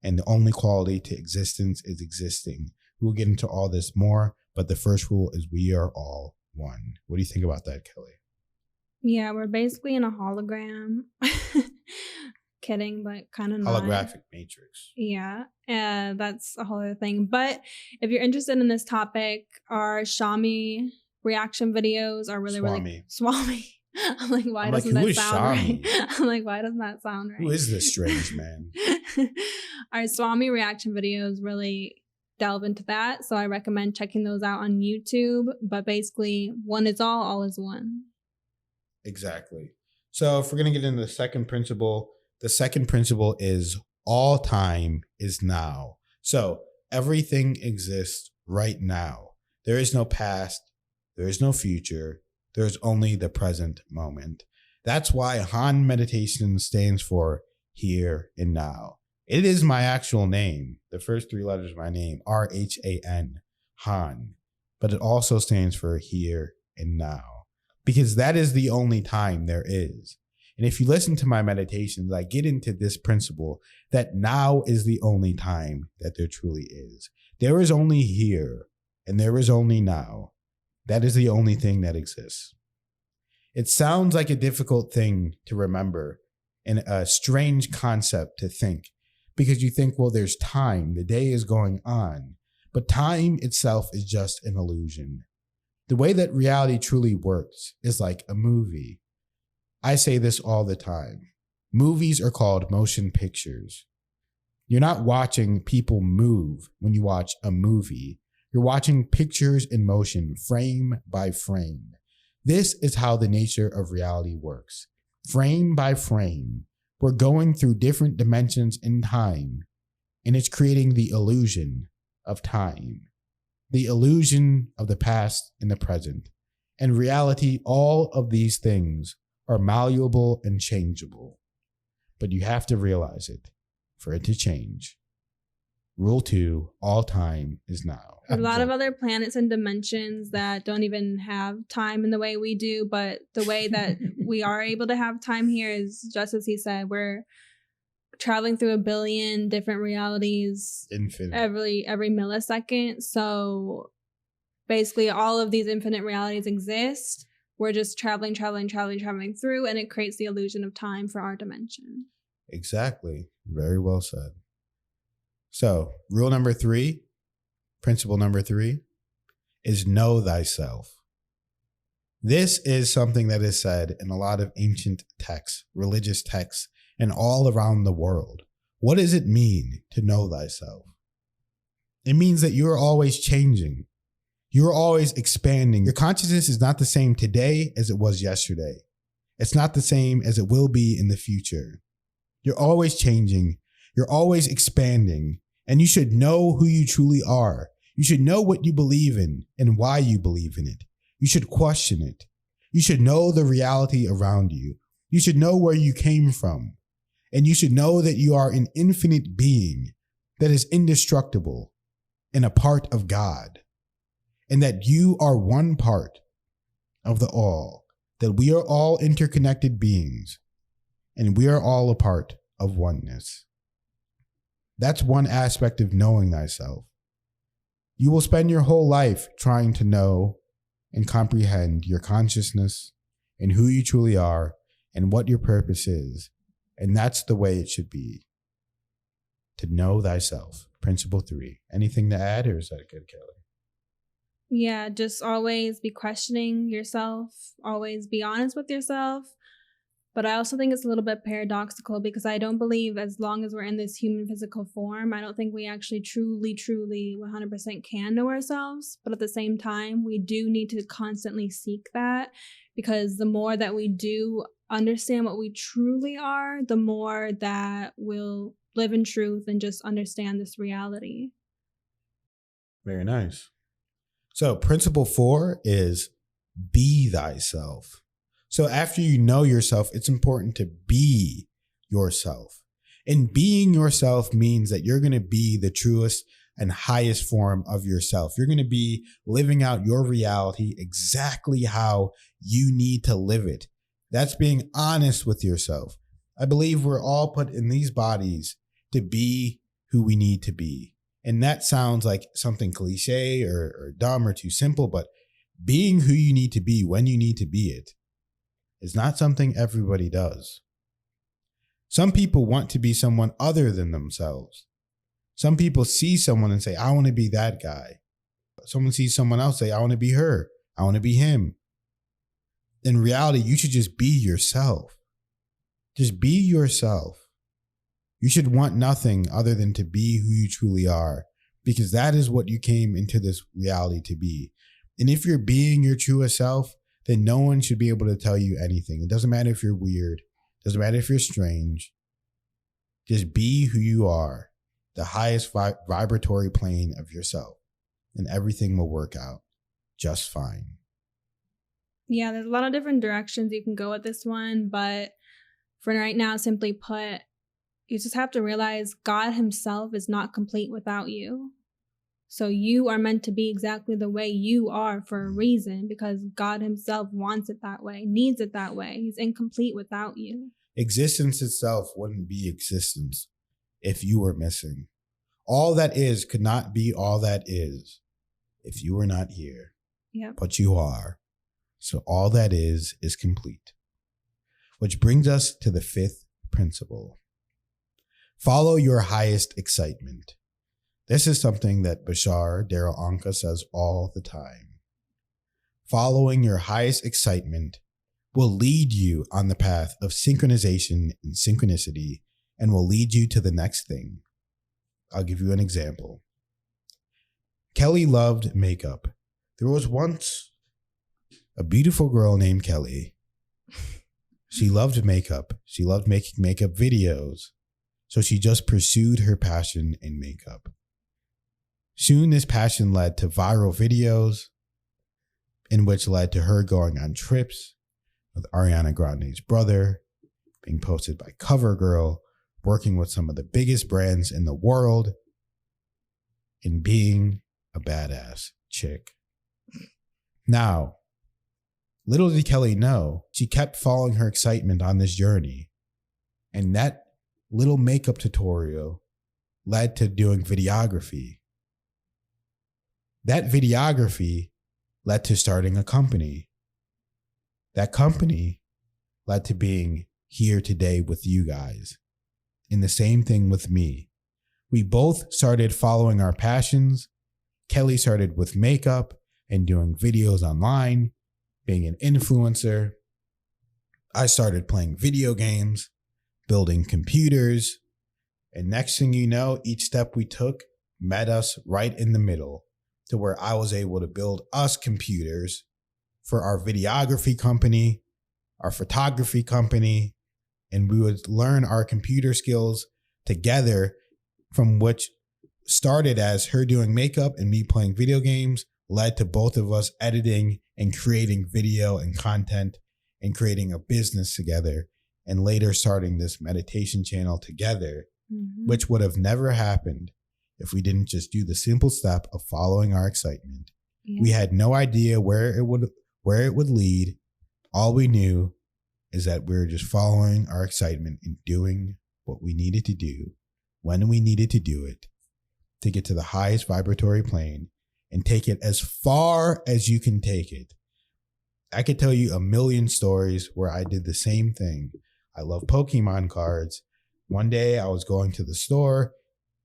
A: And the only quality to existence is existing. We'll get into all this more, but the first rule is we are all one. What do you think about that, Kelly?
B: Yeah, we're basically in a hologram. Kidding, but kind of not.
A: Holographic matrix.
B: Yeah, that's a whole other thing. But if you're interested in this topic, our Shami reaction videos are really Swami. I'm like, why doesn't that sound right? I'm like, why doesn't that sound right?
A: Who is this strange man?
B: Our Swami reaction videos really delve into that. So I recommend checking those out on YouTube. But basically, one is all is one.
A: Exactly. So if we're going to get into the second principle is all time is now. So everything exists right now. There is no past. There is no future. There's only the present moment. That's why Han meditation stands for here and now. It is my actual name. The first three letters of my name, R-H-A-N, Han. But it also stands for here and now, because that is the only time there is. And if you listen to my meditations, I get into this principle that now is the only time that there truly is. There is only here and there is only now. That is the only thing that exists. It sounds like a difficult thing to remember and a strange concept to think, because you think, well, there's time, the day is going on, but time itself is just an illusion. The way that reality truly works is like a movie. I say this all the time. Movies are called motion pictures. You're not watching people move when you watch a movie. You're watching pictures in motion, frame by frame. This is how the nature of reality works. Frame by frame, we're going through different dimensions in time, and it's creating the illusion of time, the illusion of the past and the present. In reality, all of these things are malleable and changeable, but you have to realize it for it to change. Rule 2, all time is now.
B: There's a lot of other planets and dimensions that don't even have time in the way we do, but the way that we are able to have time here is just as he said, we're traveling through 1 billion different realities.
A: Infinite.
B: Every millisecond. So basically all of these infinite realities exist. We're just traveling through, and it creates the illusion of time for our dimension.
A: Exactly. Very well said. So, principle number 3 is know thyself. This is something that is said in a lot of ancient texts, religious texts, and all around the world. What does it mean to know thyself? It means that you're always changing. You're always expanding. Your consciousness is not the same today as it was yesterday. It's not the same as it will be in the future. You're always changing. You're always expanding. And you should know who you truly are. You should know what you believe in and why you believe in it. You should question it. You should know the reality around you. You should know where you came from. And you should know that you are an infinite being that is indestructible and a part of God. And that you are one part of the all. That we are all interconnected beings. And we are all a part of oneness. That's one aspect of knowing thyself. You will spend your whole life trying to know and comprehend your consciousness and who you truly are and what your purpose is. And that's the way it should be. To know thyself. Principle 3. Anything to add, or is that good, Kelly?
B: Yeah, just always be questioning yourself. Always be honest with yourself. But I also think it's a little bit paradoxical, because I don't believe as long as we're in this human physical form, I don't think we actually truly 100% can know ourselves. But at the same time, we do need to constantly seek that, because the more that we do understand what we truly are, the more that we'll live in truth and just understand this reality.
A: Very nice. So principle 4 is be thyself. So after you know yourself, it's important to be yourself. And being yourself means that you're going to be the truest and highest form of yourself. You're going to be living out your reality exactly how you need to live it. That's being honest with yourself. I believe we're all put in these bodies to be who we need to be. And that sounds like something cliche or dumb or too simple, but being who you need to be when you need to be it is not something everybody does. Some people want to be someone other than themselves. Some people see someone and say, I want to be that guy. Someone sees someone else say, I want to be her. I want to be him. In reality, you should just be yourself. Just be yourself. You should want nothing other than to be who you truly are, because that is what you came into this reality to be. And if you're being your truest self, then no one should be able to tell you anything. It doesn't matter if you're weird. It doesn't matter if you're strange. Just be who you are, the highest vibratory plane of yourself, and everything will work out just fine.
B: Yeah, there's a lot of different directions you can go with this one, but for right now, simply put, you just have to realize God himself is not complete without you. So you are meant to be exactly the way you are for a reason, because God himself wants it that way, needs it that way. He's incomplete without you. Existence
A: itself wouldn't be existence if you were missing. All that is could not be all that is if you were not here.
B: Yep.
A: But you are. So all that is complete. Which brings us to the fifth principle. Follow your highest excitement. This is something that Bashar Darrell Anka says all the time. Following your highest excitement will lead you on the path of synchronization and synchronicity and will lead you to the next thing. I'll give you an example. Kelly loved makeup. There was once a beautiful girl named Kelly. She loved makeup. She loved making makeup videos. So she just pursued her passion in makeup. Soon this passion led to viral videos, in which led to her going on trips with Ariana Grande's brother, being posted by CoverGirl, working with some of the biggest brands in the world, and being a badass chick. Now, little did Kelly know, she kept following her excitement on this journey. And that little makeup tutorial led to doing videography. That videography led to starting a company. That company led to being here today with you guys. And the same thing with me. We both started following our passions. Kelly started with makeup and doing videos online, being an influencer. I started playing video games, building computers. And next thing you know, each step we took met us right in the middle, to where I was able to build us computers for our videography company, our photography company, and we would learn our computer skills together, from which started as her doing makeup and me playing video games, led to both of us editing and creating video and content and creating a business together, and later starting this meditation channel together, which would have never happened if we didn't just do the simple step of following our excitement. Yeah. We had no idea where it would lead. All we knew is that we were just following our excitement and doing what we needed to do when we needed to do it to get to the highest vibratory plane and take it as far as you can take it. I could tell you a million stories where I did the same thing. I love Pokemon cards. One day I was going to the store.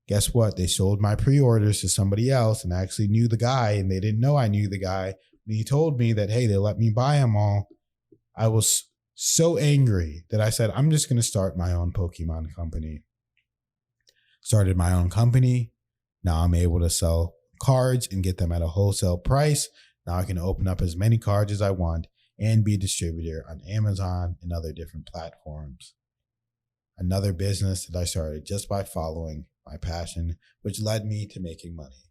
A: Guess what? They sold my pre-orders to somebody else, and I actually knew the guy, and they didn't know I knew the guy. And he told me that, hey, they let me buy them all. I was so angry that I said, I'm just going to start my own Pokemon company. Started my own company. Now I'm able to sell cards and get them at a wholesale price. Now I can open up as many cards as I want and be a distributor on Amazon and other different platforms. Another business that I started just by following my passion, which led me to making money.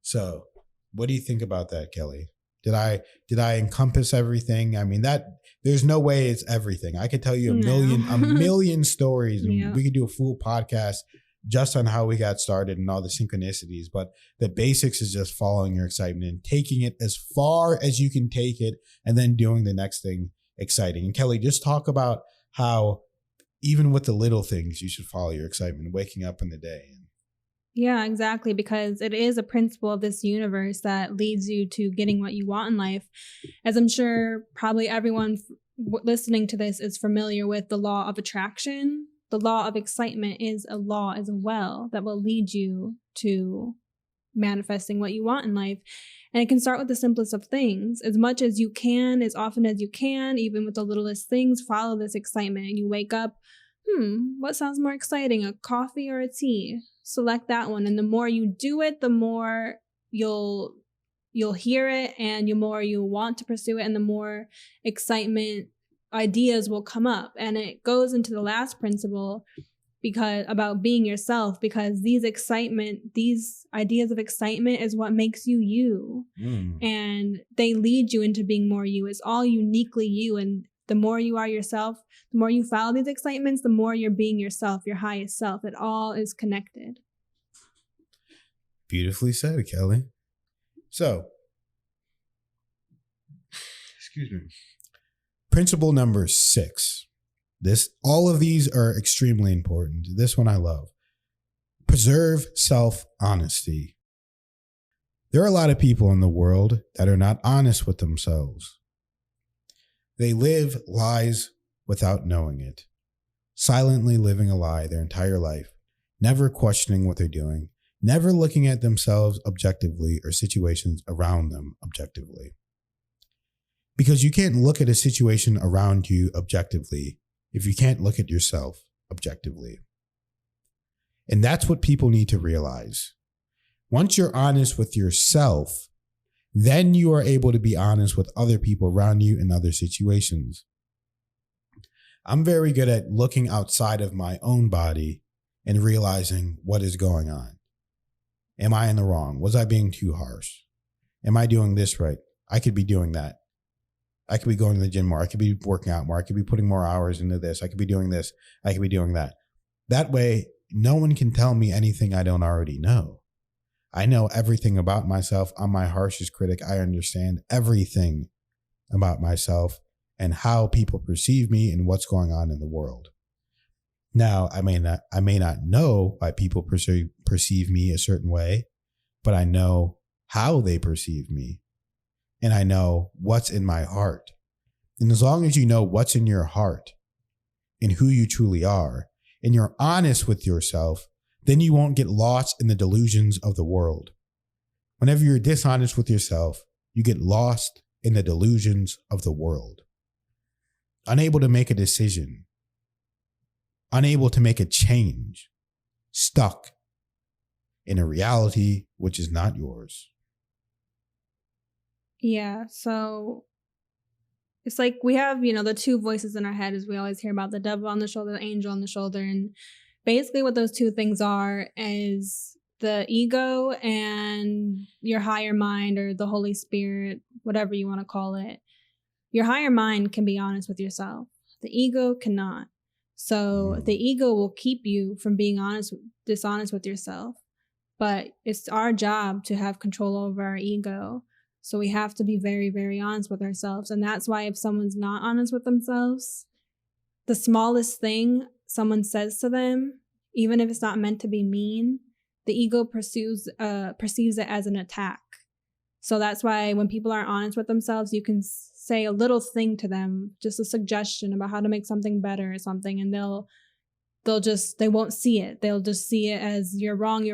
A: So what do you think about that, Kelly? Did I encompass everything? I mean, that there's no way it's everything. I could tell you a million stories, and we could do a full podcast just on how we got started and all the synchronicities. But the basics is just following your excitement and taking it as far as you can take it, and then doing the next thing exciting. And Kelly, just talk about how even with the little things, you should follow your excitement, waking up in the day.
B: Yeah, exactly. Because it is a principle of this universe that leads you to getting what you want in life. As I'm sure probably everyone listening to this is familiar with the law of attraction. The law of excitement is a law as well that will lead you to manifesting what you want in life. And it can start with the simplest of things. As much as you can, as often as you can, even with the littlest things, follow this excitement. And you wake up, what sounds more exciting, a coffee or a tea? Select that one. And the more you do it, the more you'll hear it, and the more you want to pursue it, and the more excitement ideas will come up. And it goes into the last principle about being yourself, because these ideas of excitement is what makes you you. And they lead you into being more you. It's all uniquely you. And the more you are yourself, the more you follow these excitements, the more you're being yourself, your highest self. It all is connected.
A: Beautifully said, Kelly. So, excuse me. Principle number 6. All of these are extremely important. This one I love. Preserve self-honesty. There are a lot of people in the world that are not honest with themselves. They live lies without knowing it, silently living a lie their entire life, never questioning what they're doing, never looking at themselves objectively or situations around them objectively. Because you can't look at a situation around you objectively if you can't look at yourself objectively. And that's what people need to realize. Once you're honest with yourself, then you are able to be honest with other people around you in other situations. I'm very good at looking outside of my own body and realizing what is going on. Am I in the wrong? Was I being too harsh? Am I doing this right? I could be doing that. I could be going to the gym more. I could be working out more. I could be putting more hours into this. I could be doing this. I could be doing that. That way, no one can tell me anything I don't already know. I know everything about myself. I'm my harshest critic. I understand everything about myself and how people perceive me and what's going on in the world. Now, I may not know why people perceive me a certain way, but I know how they perceive me. And I know what's in my heart. And as long as you know what's in your heart and who you truly are, and you're honest with yourself, then you won't get lost in the delusions of the world. Whenever you're dishonest with yourself, you get lost in the delusions of the world. Unable to make a decision, unable to make a change, stuck in a reality which is not yours.
B: Yeah, so it's like we have, the two voices in our head, as we always hear about, the devil on the shoulder, the angel on the shoulder. And basically what those two things are is the ego and your higher mind, or the Holy Spirit, whatever you want to call it. Your higher mind can be honest with yourself. The ego cannot. So the ego will keep you from being dishonest with yourself. But it's our job to have control over our ego. So we have to be very, very honest with ourselves. And that's why if someone's not honest with themselves, the smallest thing someone says to them, even if it's not meant to be mean, the ego perceives it as an attack. So that's why when people aren't honest with themselves, you can say a little thing to them, just a suggestion about how to make something better or something, and they won't see it. They'll just see it as you're wrong,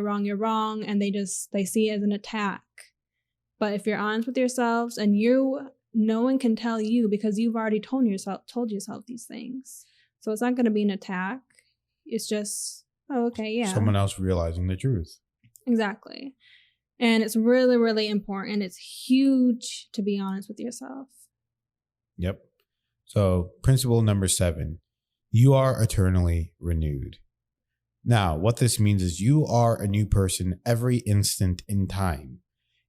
B: and they see it as an attack. But if you're honest with yourselves, and no one can tell you, because you've already told yourself these things. So it's not going to be an attack. It's just, oh, okay, yeah.
A: Someone else realizing the truth.
B: Exactly. And it's really, really important. It's huge to be honest with yourself.
A: Yep. So principle number 7, you are eternally renewed. Now, what this means is you are a new person every instant in time.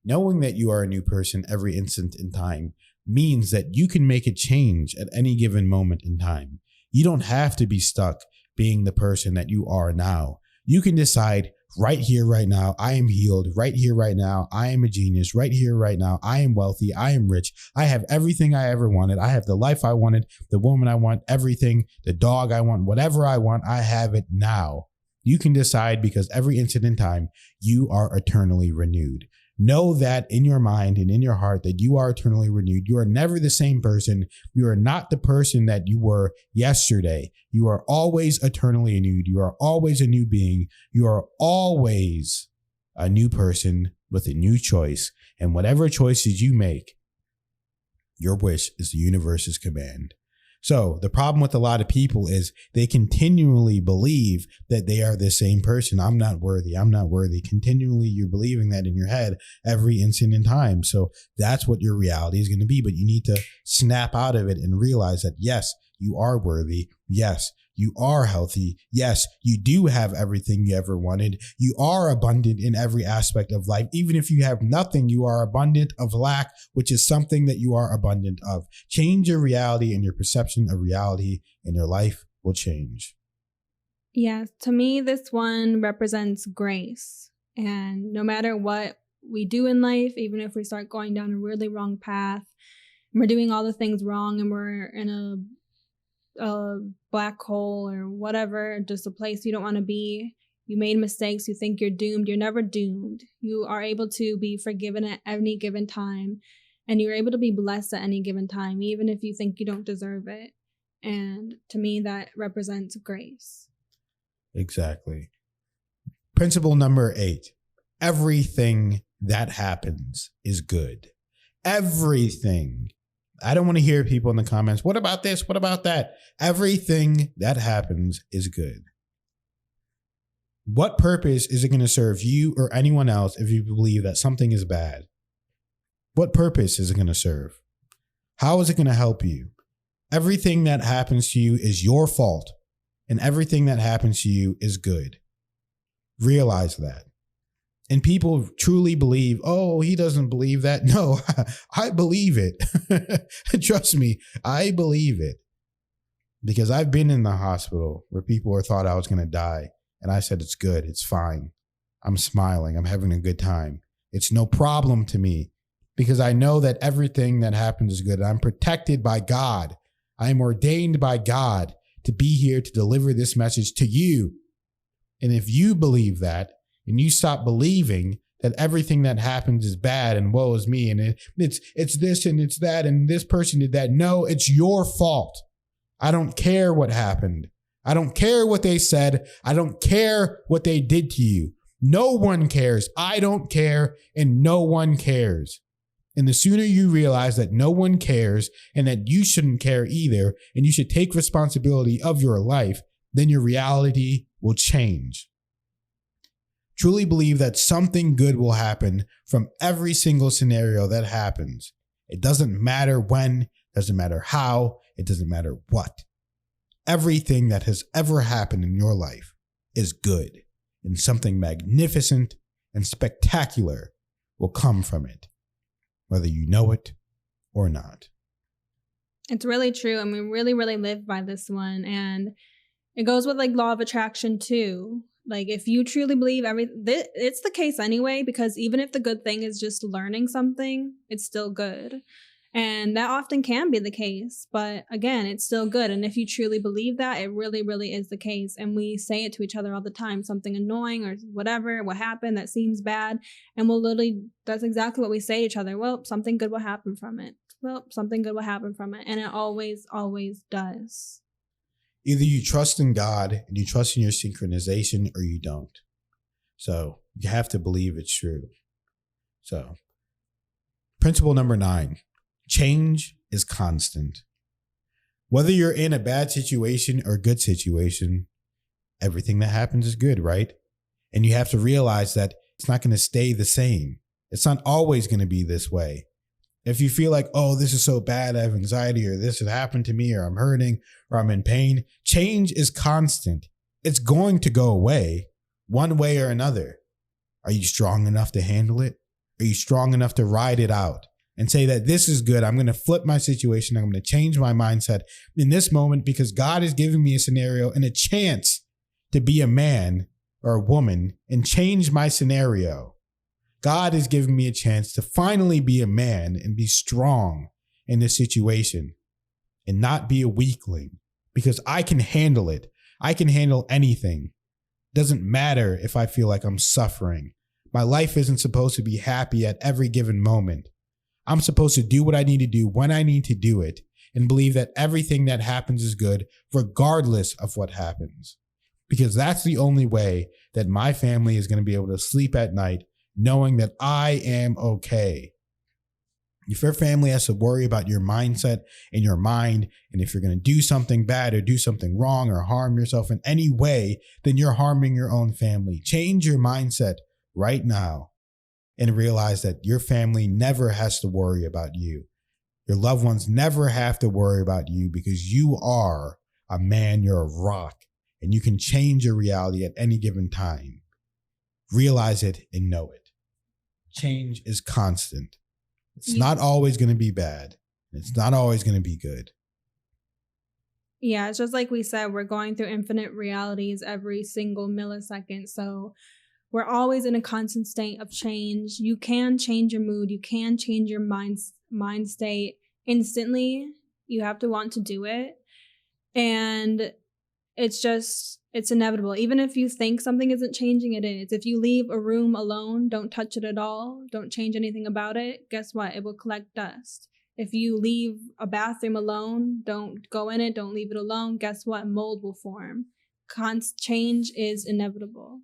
A: Knowing that you are a new person every instant in time means that you can make a change at any given moment in time. You don't have to be stuck being the person that you are now. You can decide right here, right now, I am healed. Right here, right now, I am a genius. Right here, right now, I am wealthy. I am rich. I have everything I ever wanted. I have the life I wanted, the woman I want, everything, the dog I want, whatever I want, I have it now. You can decide, because every instant in time, you are eternally renewed. Know that in your mind and in your heart that you are eternally renewed. You are never the same person. You are not the person that you were yesterday. You are always eternally renewed. You are always a new being. You are always a new person with a new choice. And whatever choices you make, your wish is the universe's command. So the problem with a lot of people is they continually believe that they are the same person. I'm not worthy. I'm not worthy. Continually, you're believing that in your head every instant in time. So that's what your reality is going to be. But you need to snap out of it and realize that, yes, you are worthy. Yes, you are healthy. Yes, you do have everything you ever wanted. You are abundant in every aspect of life. Even if you have nothing, you are abundant of lack, which is something that you are abundant of. Change your reality, and your perception of reality in your life will change.
B: Yeah, to me, this one represents grace. And no matter what we do in life, even if we start going down a really wrong path, and we're doing all the things wrong, and we're in a black hole or whatever, just a place you don't want to be. You made mistakes. You think you're doomed. You're never doomed. You are able to be forgiven at any given time, and you're able to be blessed at any given time, even if you think you don't deserve it. And to me, that represents grace.
A: Exactly. Principle number 8. Everything that happens is good. Everything. I don't want to hear people in the comments, what about this? What about that? Everything that happens is good. What purpose is it going to serve you or anyone else if you believe that something is bad? What purpose is it going to serve? How is it going to help you? Everything that happens to you is your fault, and everything that happens to you is good. Realize that. And people truly believe, oh, he doesn't believe that. No, I believe it. Trust me, I believe it. Because I've been in the hospital where people thought I was going to die. And I said, it's good. It's fine. I'm smiling. I'm having a good time. It's no problem to me, because I know that everything that happens is good. I'm protected by God. I am ordained by God to be here to deliver this message to you. And if you believe that, and you stop believing that everything that happens is bad and woe is me, and it's this and it's that and this person did that. No, it's your fault. I don't care what happened. I don't care what they said. I don't care what they did to you. No one cares. I don't care, and no one cares. And the sooner you realize that no one cares and that you shouldn't care either, and you should take responsibility of your life, then your reality will change. Truly believe that something good will happen from every single scenario that happens. It doesn't matter when, doesn't matter how, it doesn't matter what. Everything that has ever happened in your life is good, and something magnificent and spectacular will come from it, whether you know it or not.
B: It's really true. And we really, really live by this one. And it goes with like law of attraction too. Like if you truly believe it's the case anyway, because even if the good thing is just learning something, it's still good. And that often can be the case. But again, it's still good. And if you truly believe that, it really, really is the case. And we say it to each other all the time, something annoying or whatever, what happened that seems bad. And we'll literally, that's exactly what we say to each other. Well, something good will happen from it. Well, something good will happen from it. And it always, always does.
A: Either you trust in God and you trust in your synchronization, or you don't. So you have to believe it's true. So principle number 9, change is constant. Whether you're in a bad situation or a good situation, everything that happens is good, right? And you have to realize that it's not going to stay the same. It's not always going to be this way. If you feel like, oh, this is so bad, I have anxiety, or this has happened to me, or I'm hurting, or I'm in pain, change is constant. It's going to go away one way or another. Are you strong enough to handle it? Are you strong enough to ride it out and say that this is good? I'm going to flip my situation. I'm going to change my mindset in this moment because God is giving me a scenario and a chance to be a man or a woman and change my scenario. God has given me a chance to finally be a man and be strong in this situation and not be a weakling, because I can handle it. I can handle anything. Doesn't matter if I feel like I'm suffering. My life isn't supposed to be happy at every given moment. I'm supposed to do what I need to do when I need to do it and believe that everything that happens is good regardless of what happens. Because that's the only way that my family is going to be able to sleep at night knowing that I am okay. If your family has to worry about your mindset and your mind, and if you're going to do something bad or do something wrong or harm yourself in any way, then you're harming your own family. Change your mindset right now and realize that your family never has to worry about you. Your loved ones never have to worry about you because you are a man, you're a rock, and you can change your reality at any given time. Realize it and know it. Change is constant. It's not always going to be bad. It's not always going to be good.
B: Yeah, it's just like we said, we're going through infinite realities every single millisecond. So we're always in a constant state of change. You can change your mood. You can change your mind state instantly. You have to want to do it. And it's inevitable. Even if you think something isn't changing, it is. If you leave a room alone, don't touch it at all, don't change anything about it, guess what? It will collect dust. If you leave a bathroom alone, don't go in it, don't leave it alone, guess what? Mold will form. Change is inevitable.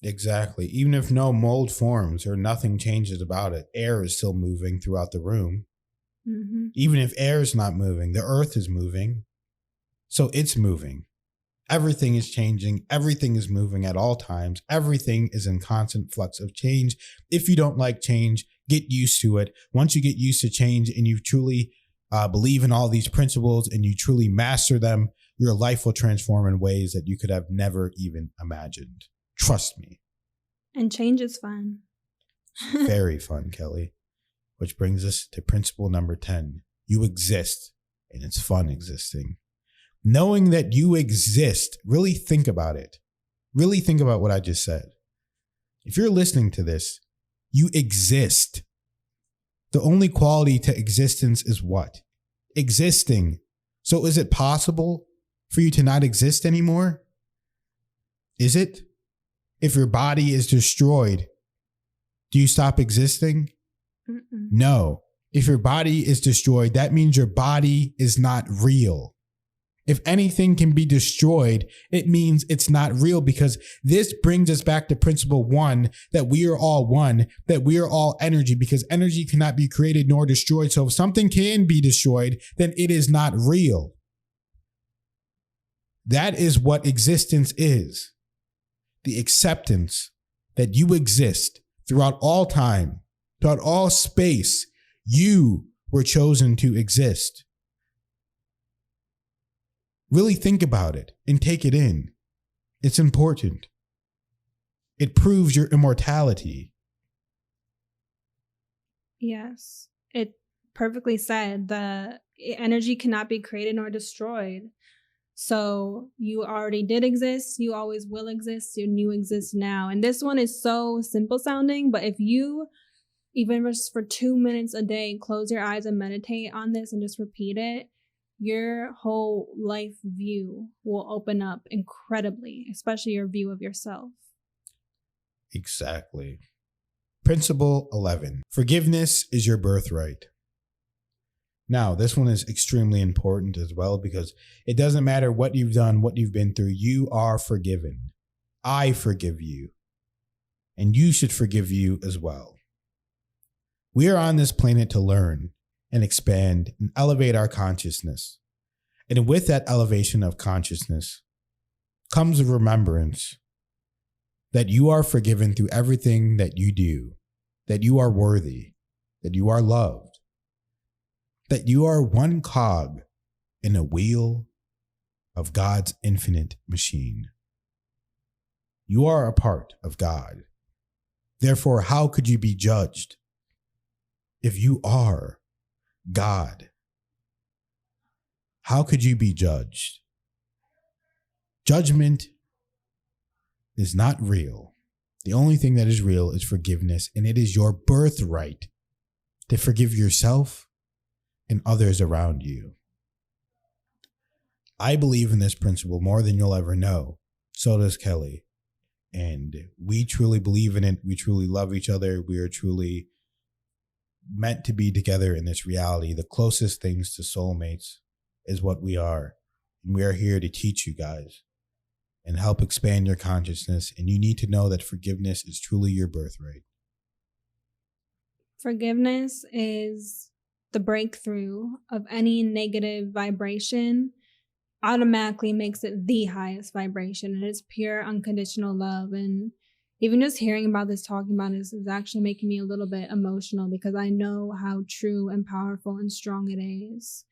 A: Exactly. Even if no mold forms or nothing changes about it, air is still moving throughout the room. Mm-hmm. Even if air is not moving, the earth is moving. So it's moving. Everything is changing. Everything is moving at all times. Everything is in constant flux of change. If you don't like change, get used to it. Once you get used to change and you truly believe in all these principles and you truly master them, your life will transform in ways that you could have never even imagined. Trust me.
B: And change is fun.
A: Very fun, Kelly. Which brings us to principle number 10. You exist, and it's fun existing. Knowing that you exist, really think about it. Really think about what I just said. If you're listening to this, you exist. The only quality to existence is what? Existing. So is it possible for you to not exist anymore? Is it? If your body is destroyed, do you stop existing? Mm-mm. No. If your body is destroyed, that means your body is not real. If anything can be destroyed, it means it's not real, because this brings us back to principle 1, that we are all one, that we are all energy, because energy cannot be created nor destroyed. So if something can be destroyed, then it is not real. That is what existence is. The acceptance that you exist throughout all time, throughout all space. You were chosen to exist. Really think about it and take it in. It's important. It proves your immortality.
B: Yes, it perfectly said. The energy cannot be created nor destroyed. So you already did exist, you always will exist, and you exist now. And this one is so simple sounding, but if you, even just for 2 minutes a day, close your eyes and meditate on this and just repeat it, your whole life view will open up incredibly, especially your view of yourself.
A: Exactly. Principle 11. Forgiveness is your birthright. Now, this one is extremely important as well, because it doesn't matter what you've done, what you've been through, you are forgiven. I forgive you. And you should forgive you as well. We are on this planet to learn and expand and elevate our consciousness. And with that elevation of consciousness comes a remembrance that you are forgiven through everything that you do, that you are worthy, that you are loved, that you are one cog in a wheel of God's infinite machine. You are a part of God. Therefore, how could you be judged if you are God? How could you be judged? Judgment is not real. The only thing that is real is forgiveness, and it is your birthright to forgive yourself and others around you. I believe in this principle more than you'll ever know. So does Kelly. And we truly believe in it. We truly love each other. We are truly meant to be together in this reality. The closest things to soulmates is what we are. And we are here to teach you guys and help expand your consciousness. And you need to know that forgiveness is truly your birthright.
B: Forgiveness is the breakthrough of any negative vibration, automatically makes it the highest vibration. And it's pure unconditional love. And even just hearing about this, talking about this, is actually making me a little bit emotional because I know how true and powerful and strong it is.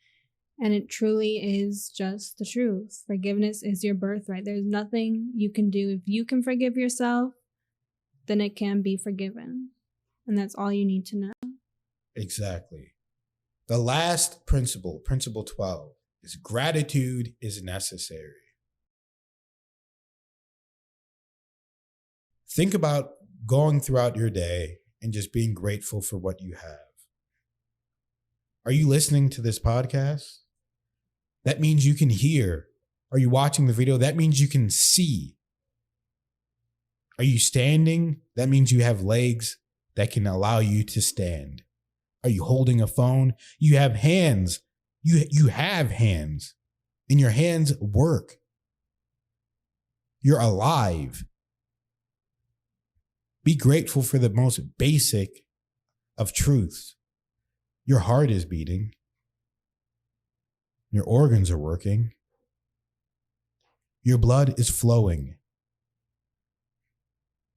B: And it truly is just the truth. Forgiveness is your birthright. There's nothing you can do. If you can forgive yourself, then it can be forgiven. And that's all you need to know.
A: Exactly. The last principle, principle 12, is gratitude is necessary. Think about going throughout your day and just being grateful for what you have. Are you listening to this podcast? That means you can hear. Are you watching the video? That means you can see. Are you standing? That means you have legs that can allow you to stand. Are you holding a phone? You have hands. You have hands, and your hands work. You're alive. Be grateful for the most basic of truths. Your heart is beating. Your organs are working. Your blood is flowing.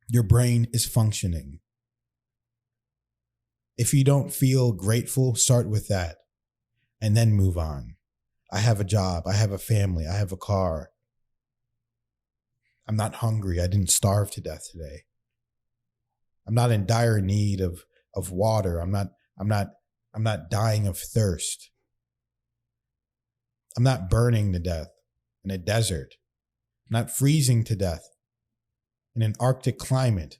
A: Your brain is functioning. If you don't feel grateful, start with that and then move on. I have a job. I have a family. I have a car. I'm not hungry. I didn't starve to death today. I'm not in dire need of water. I'm not dying of thirst. I'm not burning to death in a desert. I'm not freezing to death in an Arctic climate.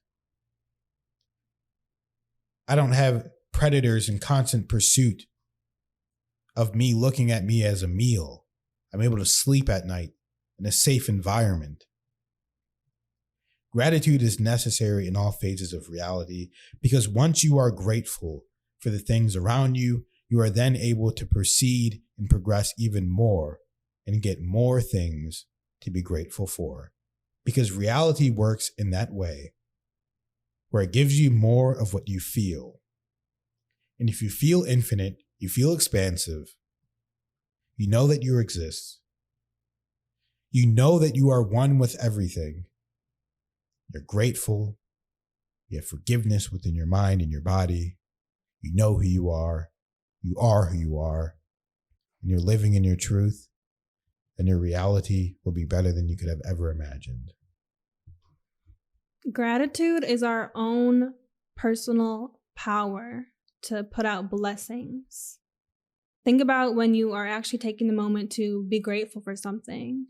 A: I don't have predators in constant pursuit of me looking at me as a meal. I'm able to sleep at night in a safe environment. Gratitude is necessary in all phases of reality because once you are grateful for the things around you, you are then able to proceed and progress even more and get more things to be grateful for. Because reality works in that way, where it gives you more of what you feel. And if you feel infinite, you feel expansive, you know that you exist. You know that you are one with everything. You're grateful. You have forgiveness within your mind and your body. You know who you are. You are who you are. And you're living in your truth. And your reality will be better than you could have ever imagined.
B: Gratitude is our own personal power to put out blessings. Think about when you are actually taking the moment to be grateful for something.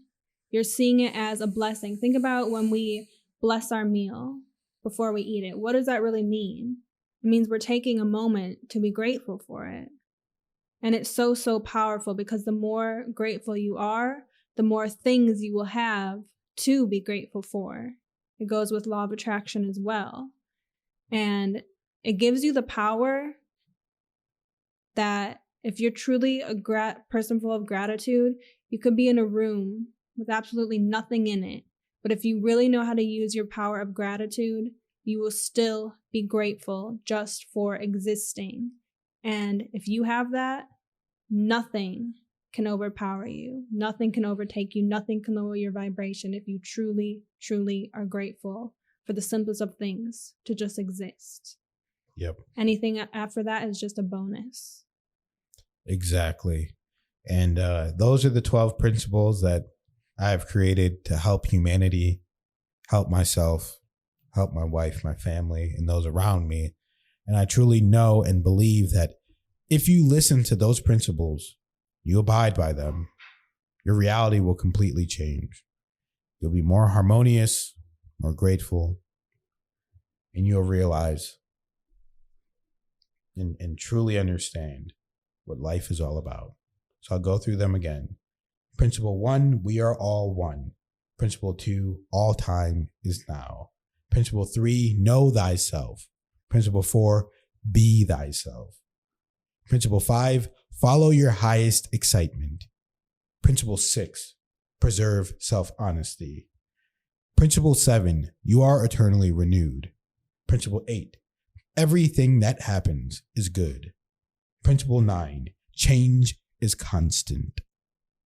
B: You're seeing it as a blessing. Think about when we bless our meal before we eat it. What does that really mean? It means we're taking a moment to be grateful for it. And it's so, so powerful because the more grateful you are, the more things you will have to be grateful for. It goes with law of attraction as well. And it gives you the power that if you're truly a person full of gratitude, you could be in a room with absolutely nothing in it. But if you really know how to use your power of gratitude, you will still be grateful just for existing. And if you have that, nothing can overpower you. Nothing can overtake you. Nothing can lower your vibration if you truly, truly are grateful for the simplest of things to just exist.
A: Yep.
B: Anything after that is just a bonus.
A: Exactly. And those are the 12 principles that I have created to help humanity, help myself, help my wife, my family, and those around me. And I truly know and believe that if you listen to those principles, you abide by them, your reality will completely change. You'll be more harmonious, more grateful, and you'll realize and truly understand what life is all about. So I'll go through them again. Principle 1, we are all one. Principle 2, all time is now. Principle 3, know thyself. Principle 4, be thyself. Principle 5, follow your highest excitement. Principle 6, preserve self-honesty. Principle 7, you are eternally renewed. Principle 8, everything that happens is good. Principle 9, change is constant.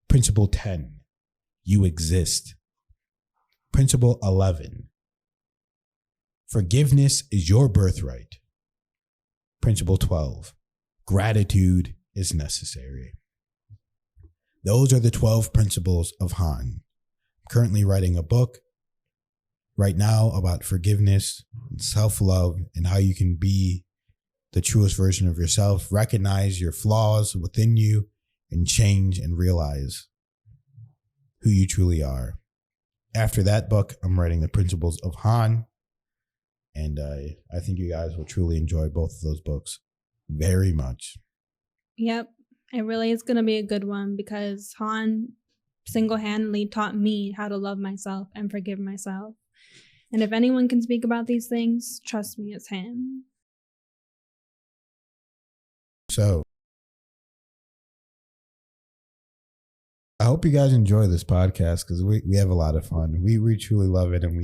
A: Principle 10, you exist. Principle 11, forgiveness is your birthright. Principle 12, gratitude is necessary. Those are the 12 principles of Han. I'm currently writing a book right now about forgiveness and self-love and how you can be the truest version of yourself, recognize your flaws within you, and change and realize who you truly are. After that book, I'm writing the principles of Han, and I think you guys will truly enjoy both of those books very much.
B: Yep, it really is going to be a good one because Han single-handedly taught me how to love myself and forgive myself. And if anyone can speak about these things, trust me, it's him.
A: So, I hope you guys enjoy this podcast because we have a lot of fun. We truly love it, and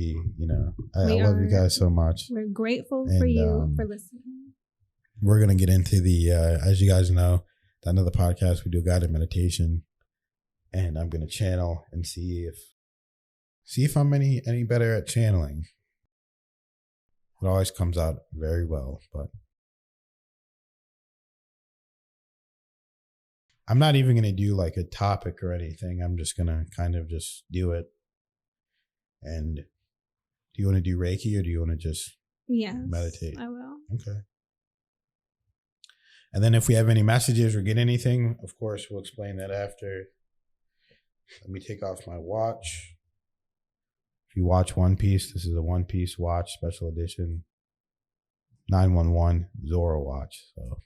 A: I love you guys so much.
B: We're grateful for you for listening.
A: We're gonna get into the as you guys know, at the end of the podcast we do guided meditation, and I'm gonna channel and see if I'm any better at channeling. It always comes out very well, but I'm not even going to do like a topic or anything. I'm just going to kind of just do it. And do you want to do Reiki or do you want to just meditate?
B: I will.
A: Okay. And then if we have any messages or get anything, of course, we'll explain that after. Let me take off my watch. If you watch One Piece, this is a One Piece watch, special edition. 911 Zoro watch. So.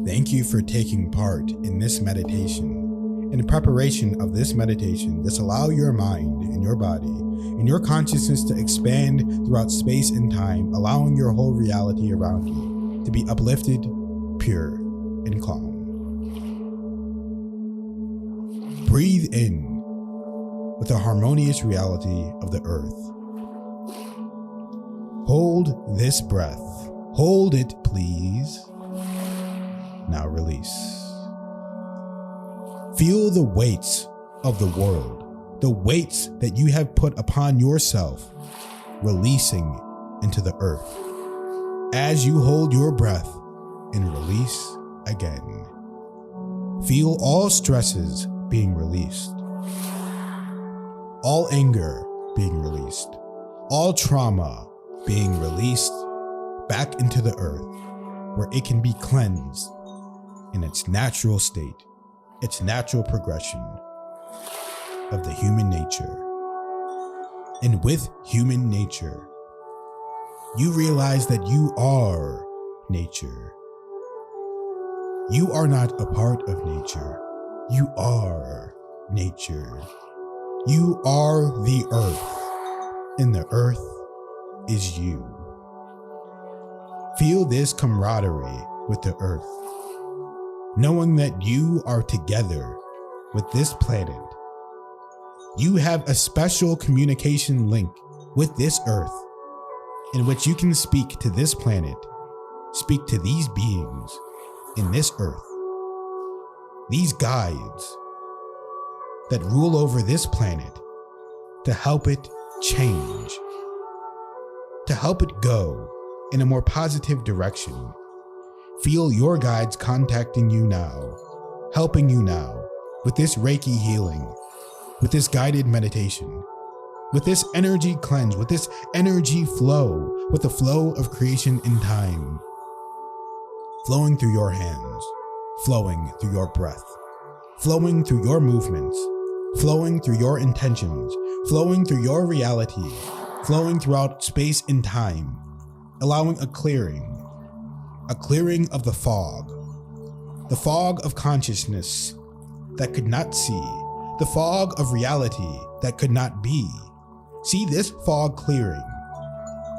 A: Thank you for taking part in this meditation. In preparation of this meditation, just allow your mind and your body and your consciousness to expand throughout space and time, allowing your whole reality around you to be uplifted, pure, and calm. Breathe in with the harmonious reality of the earth. Hold this breath. Hold it, please. Now release. Feel the weights of the world, the weights that you have put upon yourself, releasing into the earth. As you hold your breath and release again. Feel all stresses being released. All anger being released. All trauma being released back into the earth where it can be cleansed in its natural state, its natural progression of the human nature. And with human nature, you realize that you are nature. You are not a part of nature. You are nature. You are the earth, and the earth is you. Feel this camaraderie with the earth, knowing that you are together with this planet. You have a special communication link with this earth in which you can speak to this planet, speak to these beings in this earth, these guides that rule over this planet to help it change, to help it go in a more positive direction. Feel your guides contacting you now, helping you now with this Reiki healing, with this guided meditation, with this energy cleanse, with this energy flow, with the flow of creation in time, flowing through your hands, flowing through your breath, flowing through your movements, flowing through your intentions, flowing through your reality, flowing throughout space and time, allowing a clearing of the fog of consciousness that could not see, the fog of reality that could not be. See this fog clearing.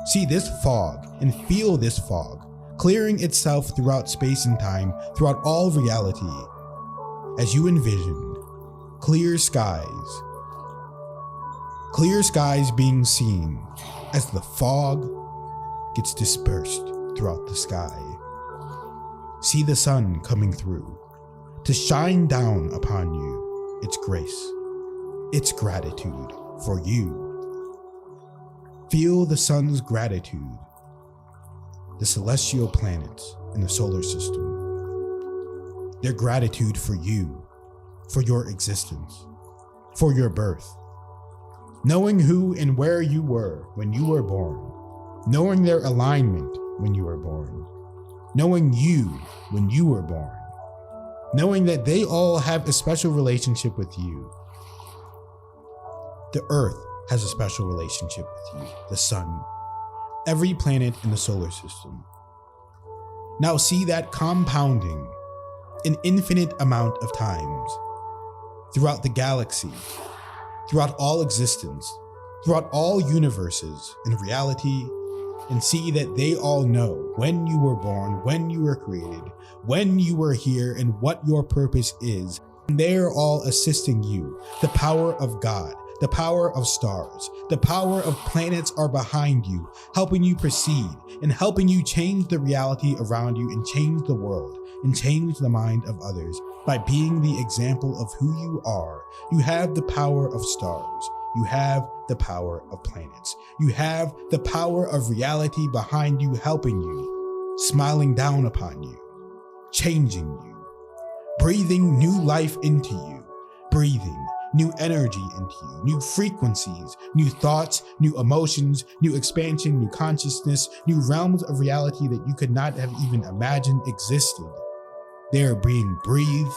A: See this fog and feel this fog clearing itself throughout space and time, throughout all reality, as you envision clear skies being seen as the fog gets dispersed throughout the sky. See the sun coming through to shine down upon you its grace, its gratitude for you. Feel the sun's gratitude, the celestial planets in the solar system, their gratitude for you, for your existence, for your birth, knowing who and where you were when you were born, knowing their alignment when you were born, knowing you when you were born, knowing that they all have a special relationship with you. The earth has a special relationship with you, the sun, every planet in the solar system. Now see that compounding an infinite amount of times throughout the galaxy, throughout all existence, throughout all universes and reality, and see that they all know when you were born, when you were created, when you were here, and what your purpose is. And they are all assisting you. The power of God, the power of stars, the power of planets are behind you, helping you proceed and helping you change the reality around you and change the world and change the mind of others by being the example of who you are. You have the power of stars. You have the power of planets. You have the power of reality behind you, helping you, smiling down upon you, changing you, breathing new life into you, breathing new energy into you, new frequencies, new thoughts, new emotions, new expansion, new consciousness, new realms of reality that you could not have even imagined existed. They are being breathed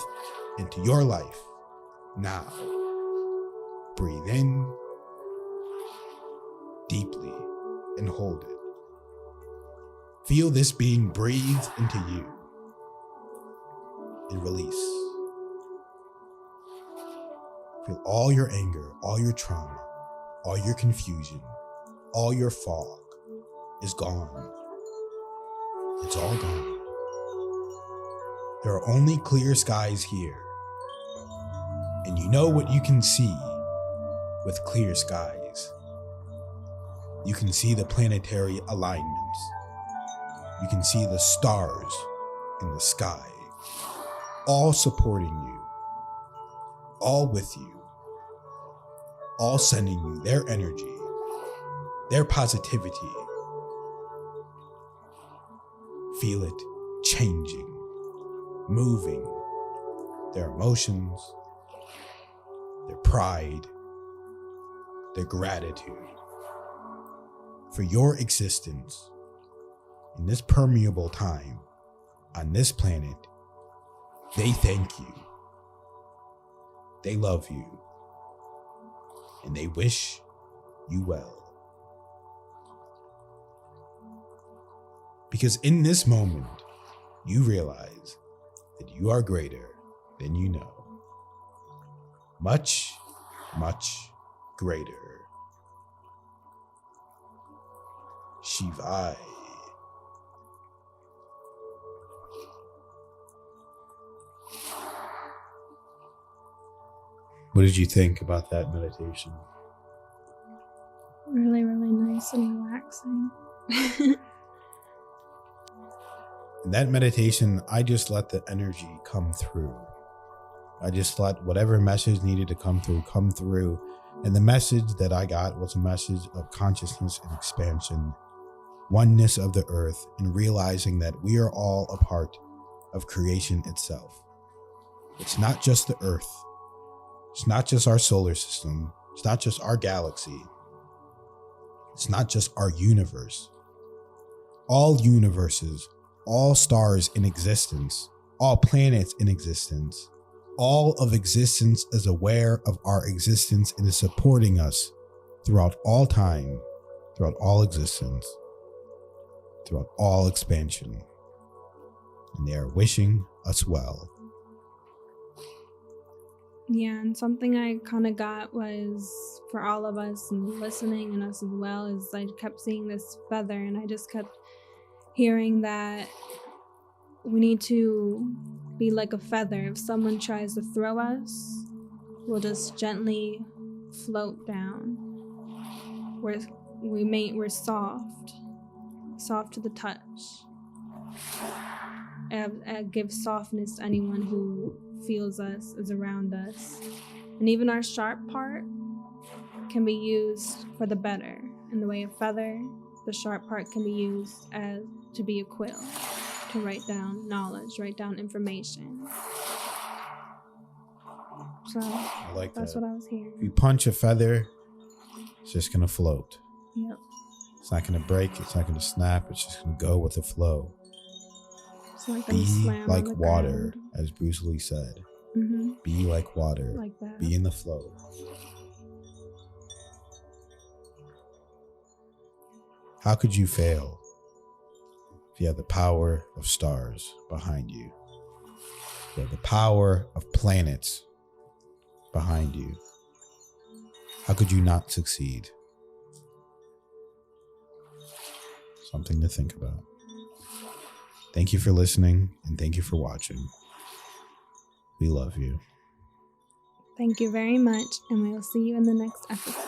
A: into your life now. Breathe in deeply and hold it. Feel this being breathed into you and release. Feel all your anger, all your trauma, all your confusion, all your fog is gone. It's all gone. There are only clear skies here. And you know what you can see with clear skies. You can see the planetary alignments. You can see the stars in the sky, all supporting you, all with you, all sending you their energy, their positivity. Feel it changing, moving, their emotions, their pride, their gratitude for your existence in this permeable time on this planet. They thank you. They love you. And they wish you well. Because in this moment, you realize that you are greater than you know. Much, much greater. Shivai. What did you think about that meditation?
B: Really, really nice and relaxing.
A: In that meditation, I just let the energy come through. I just let whatever message needed to come through And the message that I got was a message of consciousness and expansion, oneness of the earth, and realizing that we are all a part of creation itself. It's not just the earth. It's not just our solar system. It's not just our galaxy. It's not just our universe. All universes, all stars in existence, all planets in existence, all of existence is aware of our existence and is supporting us throughout all time, throughout all existence, throughout all expansion. And they are wishing us well.
B: Yeah, and something I kind of got was for all of us and listening and us as well is I kept seeing this feather and I just kept hearing that we need to be like a feather. If someone tries to throw us, we'll just gently float down. We're soft to the touch. And give softness to anyone who feels us, is around us. And even our sharp part can be used for the better. In the way of feather, the sharp part can be used as to be a quill, to write down knowledge, write down information. So
A: I like
B: that's
A: that.
B: what I was hearing.
A: If you punch a feather, it's just going to float.
B: Yep.
A: It's not going to break. It's not going to snap. It's just going to go with the flow.
B: Like
A: be like water, as Bruce Lee said.
B: Mm-hmm.
A: Be like water.
B: Like that.
A: Be in the flow. How could you fail if you have the power of stars behind you? If you have the power of planets behind you. How could you not succeed? Something to think about. Thank you for listening and thank you for watching. We love you.
B: Thank you very much, and we will see you in the next episode.